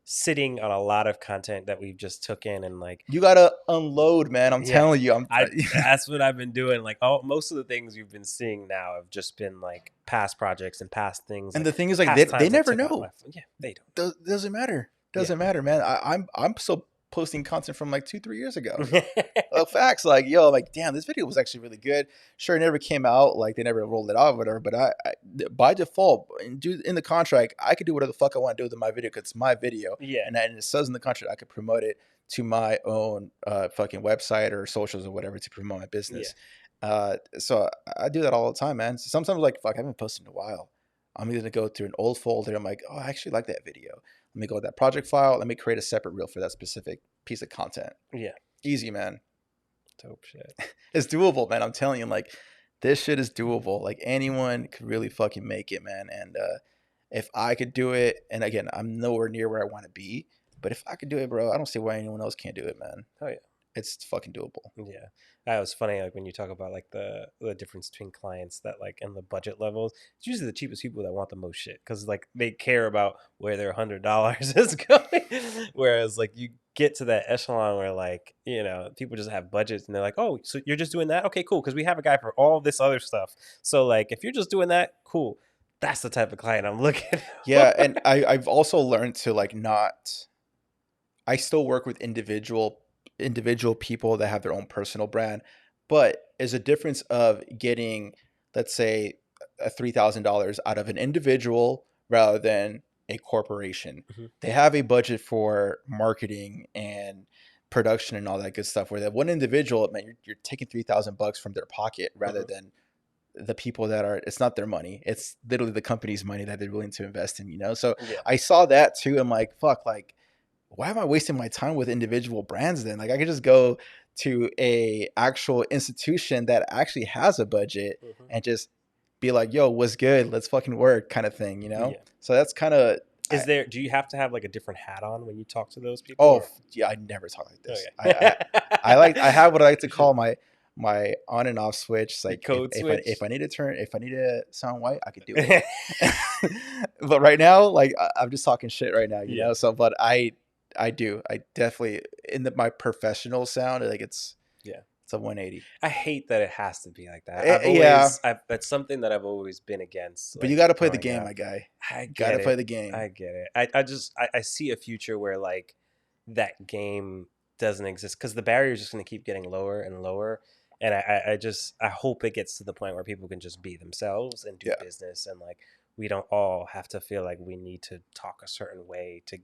sitting on a lot of content that we've just took in, and like, you gotta unload, man. I'm yeah, telling you. that's what I've been doing. Like, most of the things you've been seeing now have just been like past projects and past things. And like, the thing is, like, past they times I never took out know. my yeah, they don't. Doesn't matter. Yeah. Doesn't matter, man. I'm still posting content from like 2-3 years ago. Facts, like, yo, like, damn, this video was actually really good. Sure, it never came out, like they never rolled it out or whatever. But I by default, in the contract, I could do whatever the fuck I want to do with my video because it's my video. Yeah. And it says in the contract I could promote it to my own fucking website or socials or whatever to promote my business. So I do that all the time, man. Sometimes like, fuck, I haven't posted in a while. I'm gonna go through an old folder. I'm like, oh, I actually like that video. Let me go to that project file. Let me create a separate reel for that specific piece of content. Yeah. Easy, man. Dope shit. It's doable, man. I'm telling you, like, this shit is doable. Like, anyone could really fucking make it, man. And if I could do it, and again, I'm nowhere near where I want to be, but if I could do it, bro, I don't see why anyone else can't do it, man. Oh yeah. It's fucking doable. Yeah, that was funny. Like when you talk about like the difference between clients that like and the budget levels, it's usually the cheapest people that want the most shit because like they care about where their $100 is going. Whereas like you get to that echelon where like people just have budgets and they're like, oh, so you're just doing that? Okay, cool. Because we have a guy for all this other stuff. So like if you're just doing that, cool. That's the type of client I'm looking at. Yeah, and I've also learned to like not. I still work with individual people that have their own personal brand, but is a difference of getting, let's say, a $3,000 out of an individual rather than a corporation. Hmm. They have a budget for marketing and production and all that good stuff. Where that one individual, man, you're taking $3,000 from their pocket rather Hmm. than the people that are. It's not their money. It's literally the company's money that they're willing to invest in. So Yeah. I saw that too. I'm like, fuck, like why am I wasting my time with individual brands then? Like I could just go to a actual institution that actually has a budget Hmm. and just be like, yo, what's good? Let's fucking work kind of thing. Yeah. So that's kind of I Do you have to have like a different hat on when you talk to those people, oh or yeah, I never talk like this. okay? I have what I like to call my on and off switch. It's Your like code if switch. I need to if I need to sound white, I could do it. But right now, like I'm just talking shit right Yeah. now. So, but I definitely my professional sound, like Yeah. it's a 180. I hate that it has to be like that. Yeah, That's something that I've always been against, but you like got to play the growing game, up. my guy. I Got to get play it. the game. I get it. I see a future where like that game doesn't exist because the barrier is just going to keep getting lower and lower. And I hope it gets to the point where people can just be themselves and do Yeah, business, and like we don't all have to feel like we need to talk a certain way to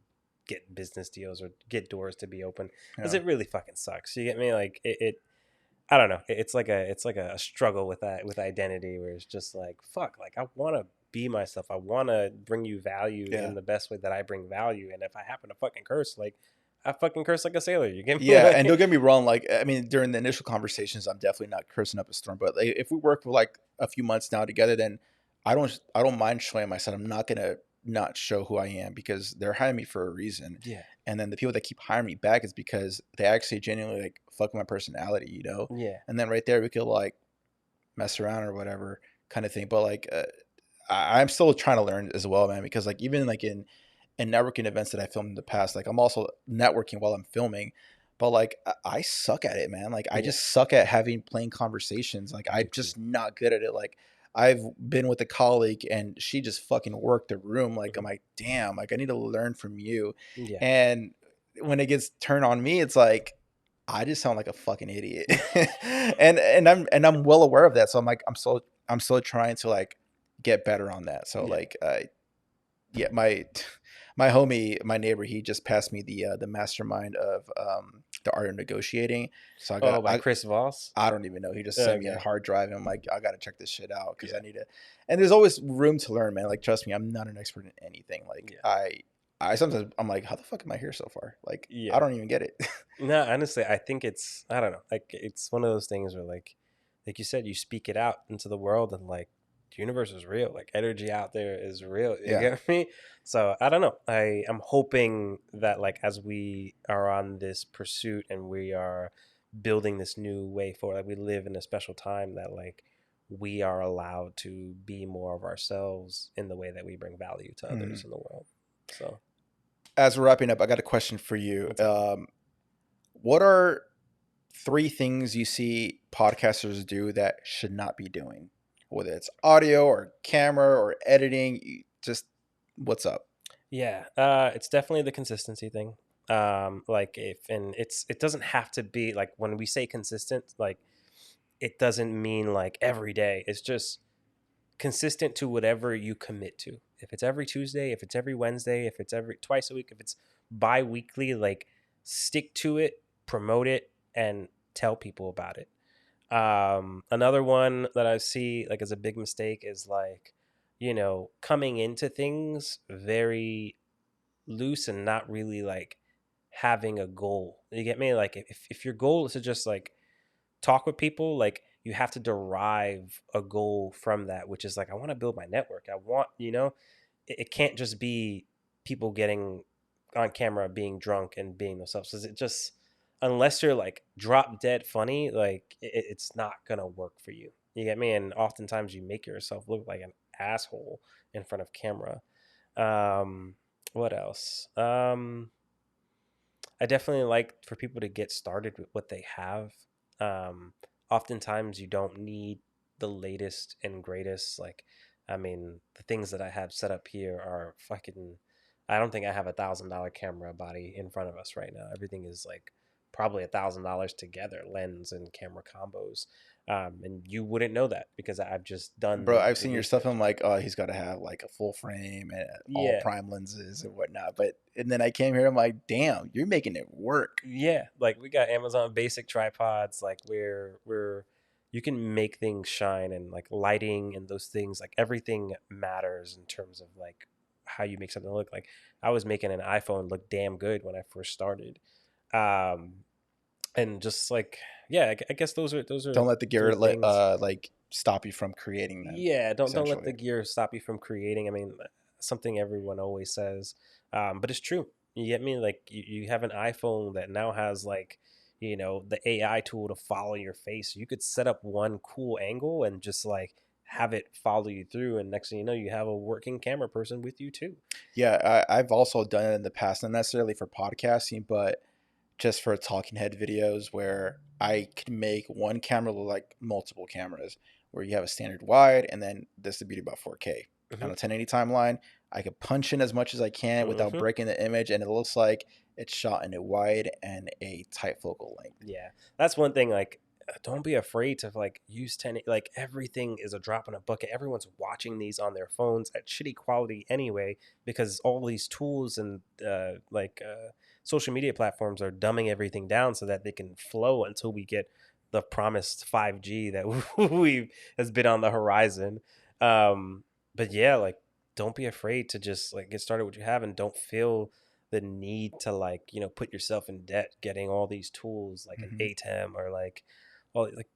get business deals or get doors to be open, because yeah, it really fucking sucks. You get me? Like I don't know. It's like a struggle with that, with identity, where it's just like fuck. Like I want to be myself. I want to bring you value yeah. in the best way that I bring value. And if I happen to fucking curse, like I fucking curse like a sailor. You get me? Yeah, and don't Like, get me wrong. Like, I mean, during the initial conversations, I'm definitely not cursing up a storm. But like, if we work for like a few months now together, then I don't mind showing myself. I'm not gonna not show who I am because they're hiring me for a reason. yeah, And then the people that keep hiring me back is because they actually genuinely like fuck with my personality. yeah, And then right there we could like mess around or whatever kind of thing. But like, I'm still trying to learn as well, man. Because like even like in networking events that I filmed in the past, like I'm also networking while I'm filming, but like I suck at it, man. Like I yeah, just suck at having plain conversations. Like I I'm do too. just not good at it. Like I've been with a colleague and she just fucking worked the room. Like I'm Hmm. like, damn, like I need to learn from you. Yeah, And when it gets turned on me, it's like I just sound like a fucking idiot. And I'm well aware of that. So I'm like, I'm still trying to like get better on that. So yeah. like yeah, my homie, my neighbor, he just passed me the mastermind of the art of negotiating. So Oh, by Chris Voss. I don't even know. He just sent me a Okay. hard drive, and I'm like, I gotta check this shit out because I Yeah, need to. And there's always room to learn, man. Like, trust me, I'm not an expert in anything. Like, yeah, I sometimes I'm like, how the fuck am I here so far? Like, I yeah. don't even get it. No, honestly, I think it's I don't know. Like it's one of those things where like you said, you speak it out into the world, and like the universe is real. Like energy out there is real. You Yeah. get me? So I don't know. I'm hoping that like as we are on this pursuit and we are building this new way forward, like we live in a special time, that like we are allowed to be more of ourselves in the way that we bring value to others Mhm. in the world. So As we're wrapping up, I got a question for you. what's up? What are three things you see podcasters do that should not be doing, whether it's audio or camera or editing? Just what's up? Yeah, it's definitely the consistency thing. Like if and it doesn't have to be like when we say consistent, like it doesn't mean like every day. It's just consistent to whatever you commit to. If it's every Tuesday, if it's every Wednesday, if it's every twice a week, if it's bi-weekly, like stick to it, promote it, and tell people about it. Another one that I see like as a big mistake is like, coming into things very loose and not really like having a goal. You get me? Like if your goal is to just like talk with people, like you have to derive a goal from that, which is like I want to build my network. I want, it can't just be people getting on camera being drunk and being themselves. 'Cause it just unless you're like drop dead funny, like it's not gonna work for you. You get me? And oftentimes you make yourself look like an asshole in front of camera. Um, what else? I definitely like for people to get started with what they have. Um, Oftentimes you don't need the latest and greatest. Like, I mean, the things that I have set up here are fucking. I don't think I have $1,000 camera body in front of us right now. Everything is like probably $1,000 together, lens and camera combos. And you wouldn't know that because I've just done Bro, I've the seen your stuff. research. I'm like, oh, he's got to have like a full frame and all Yeah, prime lenses and whatnot. But and then I came here. I'm like, damn, you're making it work. yeah. Like we got Amazon basic tripods. Like we're you can make things shine, and like lighting and those things. Like everything matters in terms of like how you make something look. Like I was making an iPhone look damn good when I first started. Um, and just like yeah, I guess Don't let the those gear are things. like stop you from creating them. Yeah, don't let Essentially, the gear stop you from creating. I mean, something everyone always says, but it's true. You get me? Like you have an iPhone that now has like the AI tool to follow your face. You could set up one cool angle and just like have it follow you through, and next thing you know, you have a working camera person with you too. yeah. I've also done it in the past, not necessarily for podcasting, but just for talking head videos where I can make one camera look like multiple cameras, where you have a standard wide, and then this is the beauty about 4K Hmm. on a 1080 timeline. I can punch in as much as I can without Hmm. breaking the image, and it looks like it's shot in a wide and a tight focal length. Yeah, that's one thing. Like, don't be afraid to like use 10. Like, everything is a drop in a bucket. Everyone's watching these on their phones at shitty quality anyway, because all these tools and social media platforms are dumbing everything down so that they can flow until we get the promised 5G that we has been on the horizon. Um, but yeah, like, don't be afraid to just like get started with what you have, and don't feel the need to like put yourself in debt getting all these tools like an Hmm. ATEM or like all like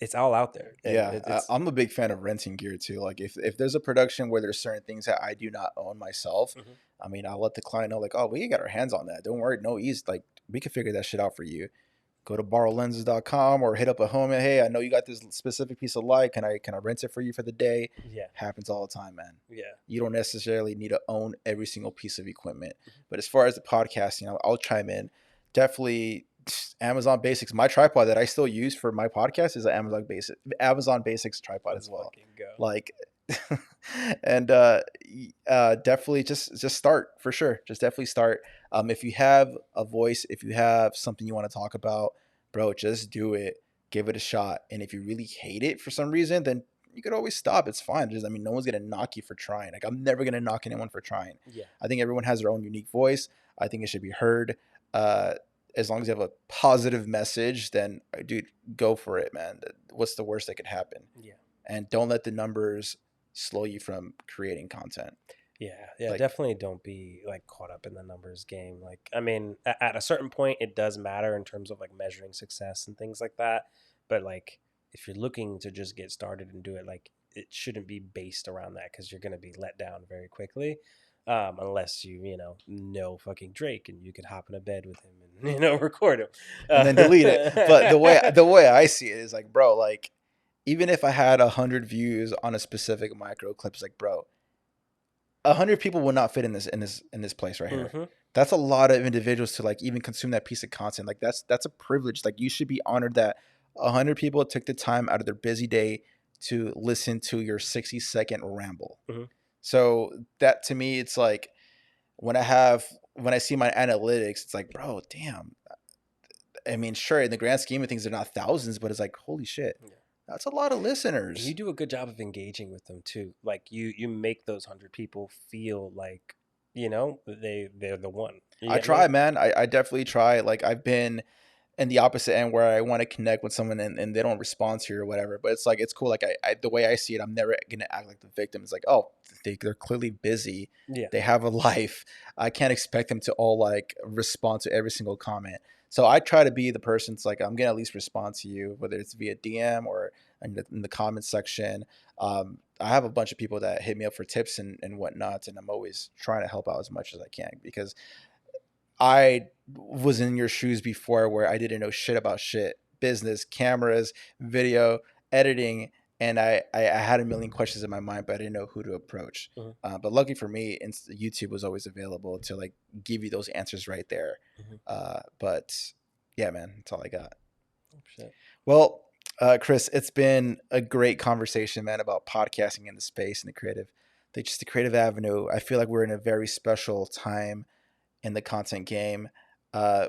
it's all out there, and Yeah, it's I'm a big fan of renting gear too. Like if there's a production where there's certain things that I do not own myself, Mhm. I mean, I'll let the client know like, oh, we got our hands on that. Don't worry, no ease. Like we can figure that shit out for you. Go to borrowlenses.com or hit up a home and hey, I know you got this specific piece of light. Can I rent it for you for the day? Yeah, Happens all the time, man. yeah. You don't necessarily need to own every single piece of equipment. Mhm. But as far as the podcasting, I'll chime in. Definitely Amazon Basics. My tripod that I still use for my podcast is an Amazon Basics tripod Let's as well. fucking go. Like and definitely just start for sure. Just definitely start. If you have a voice, if you have something you want to talk about, bro, just do it. Give it a shot. And if you really hate it for some reason, then you could always stop. It's fine. Just, I mean, no one's gonna knock you for trying. Like I'm never gonna knock anyone for trying. Yeah, I think everyone has their own unique voice. I think it should be heard. Uh, as long as you have a positive message, then dude, go for it, man. What's the worst that could happen? yeah, And don't let the numbers slow you from creating content. yeah. Like, Definitely don't be like caught up in the numbers game. Like, I mean, at a certain point it does matter in terms of like measuring success and things like that, but like if you're looking to just get started and do it, like it shouldn't be based around that, because you're going to be let down very quickly, unless you know fucking Drake and you could hop in a bed with him and record him. and then delete it. But the way I see it is like, bro, like even if I had 100 views on a specific micro clip, it's like, bro, 100 people will not fit in this place right here. Hmm. That's a lot of individuals to like even consume that piece of content. Like that's a privilege. Like you should be honored that 100 people took the time out of their busy day to listen to your 60-second ramble. Hmm. So that to me, it's like when I see my analytics, it's like, bro, damn. I mean, sure, in the grand scheme of things, they're not thousands, but it's like, holy shit, Yeah. that's a lot of And you listeners. do a good job of engaging with them too. Like you make those 100 people feel like they're the one. You I get me? try, man. I definitely try. Like I've been in the opposite end where I want to connect with someone and they don't respond to you or whatever. But it's like it's cool. Like the way I see it, I'm never gonna act like the victim. It's like, oh, they're clearly busy. Yeah. They have a life. I can't expect them to all like respond to every single comment. So I try to be the person. It's like I'm gonna at least respond to you, whether it's via DM or in the comment section. I have a bunch of people that hit me up for tips and whatnot, and I'm always trying to help out as much as I can because I was in your shoes before where I didn't know shit about shit, business, cameras, video, editing, and I had a million questions in my mind, but I didn't know who to approach. Hmm. But lucky for me, YouTube was always available to like give you those answers right there. Hmm. But yeah, man, that's all I got. Oh, shit. Well, Chris, it's been a great conversation, man, about podcasting in the space and the creative avenue. I feel like we're in a very special time in the content game.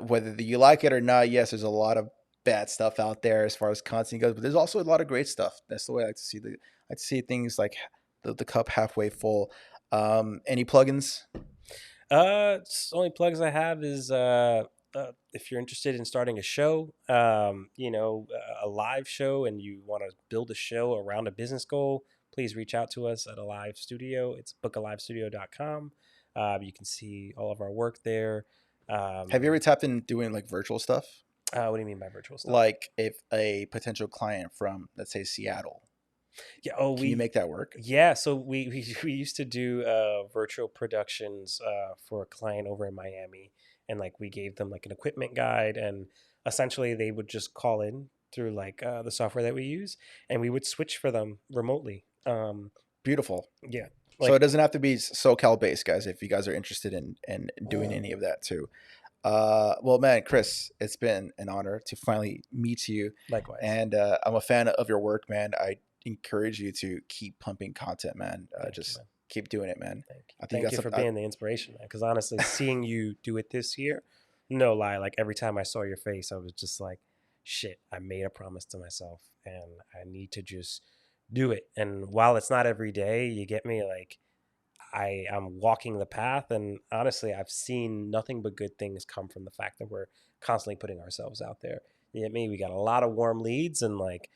Whether you like it or not, yes, there's a lot of bad stuff out there as far as content goes, but there's also a lot of great stuff. That's the way I like to see I like to see things like the cup halfway full. Any plugins? Only plugs I have is if you're interested in starting a show, a live show, and you want to build a show around a business goal, please reach out to us at a live studio. It's bookalivestudio.com. You can see all of our work there. Have you Um, ever tapped in doing like virtual stuff? what do you mean by virtual stuff? Like if a potential client from, let's say, Seattle, Yeah. Oh, can you make that work? yeah. So we used to do virtual productions for a client over in Miami, and like we gave them like an equipment guide, and essentially they would just call in through like the software that we use, and we would switch for them remotely. Beautiful. Yeah. So it Like doesn't have to be SoCal based, guys. If you guys are interested in doing any of that too. Well, man, Chris, it's been an honor to finally meet you, likewise. and I'm a fan of your work, man. I encourage you to keep pumping content, man. Thank you, Just man. keep doing it, man. Thank you. I think you Thank got you for something. being the inspiration, man. Because honestly, seeing you do it this year, no lie, like every time I saw your face, I was just like, shit, I made a promise to myself and I need to just do it. And while it's not every day, you get me, like I'm walking the path, and honestly, I've seen nothing but good things come from the fact that we're constantly putting ourselves out there. You get me? We got a lot of warm leads, and like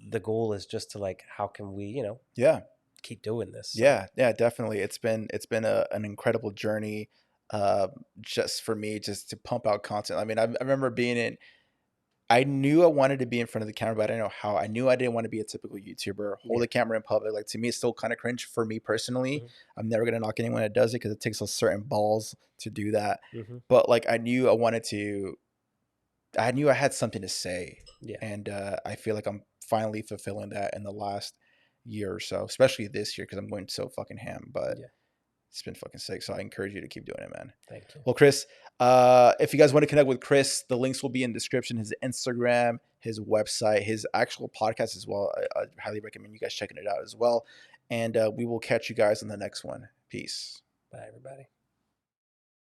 the goal is just to like, how can we, Yeah, keep doing this? So yeah, definitely. It's been an incredible journey, uh, just for me, just to pump out content. I mean, I remember being in. I knew I wanted to be in front of the camera, but I didn't know how. I knew I didn't want to be a typical YouTuber, hold yeah. the camera in public. Like to me, it's still kind of cringe for me personally. Hmm. I'm never gonna knock anyone that does it because it takes a certain balls to do that. Hmm. But like I knew I wanted to. I knew I had something to say, Yeah. and I feel like I'm finally fulfilling that in the last year or so, especially this year because I'm going so fucking ham. But Yeah. it's been fucking sick. So I encourage you to keep doing it, man. Thank you. Well, Chris, if you guys want to connect with Chris, the links will be in the description. His Instagram, his website, his actual podcast as well. I highly recommend you guys checking it out as well. And we will catch you guys on the next one. Peace. Bye, everybody.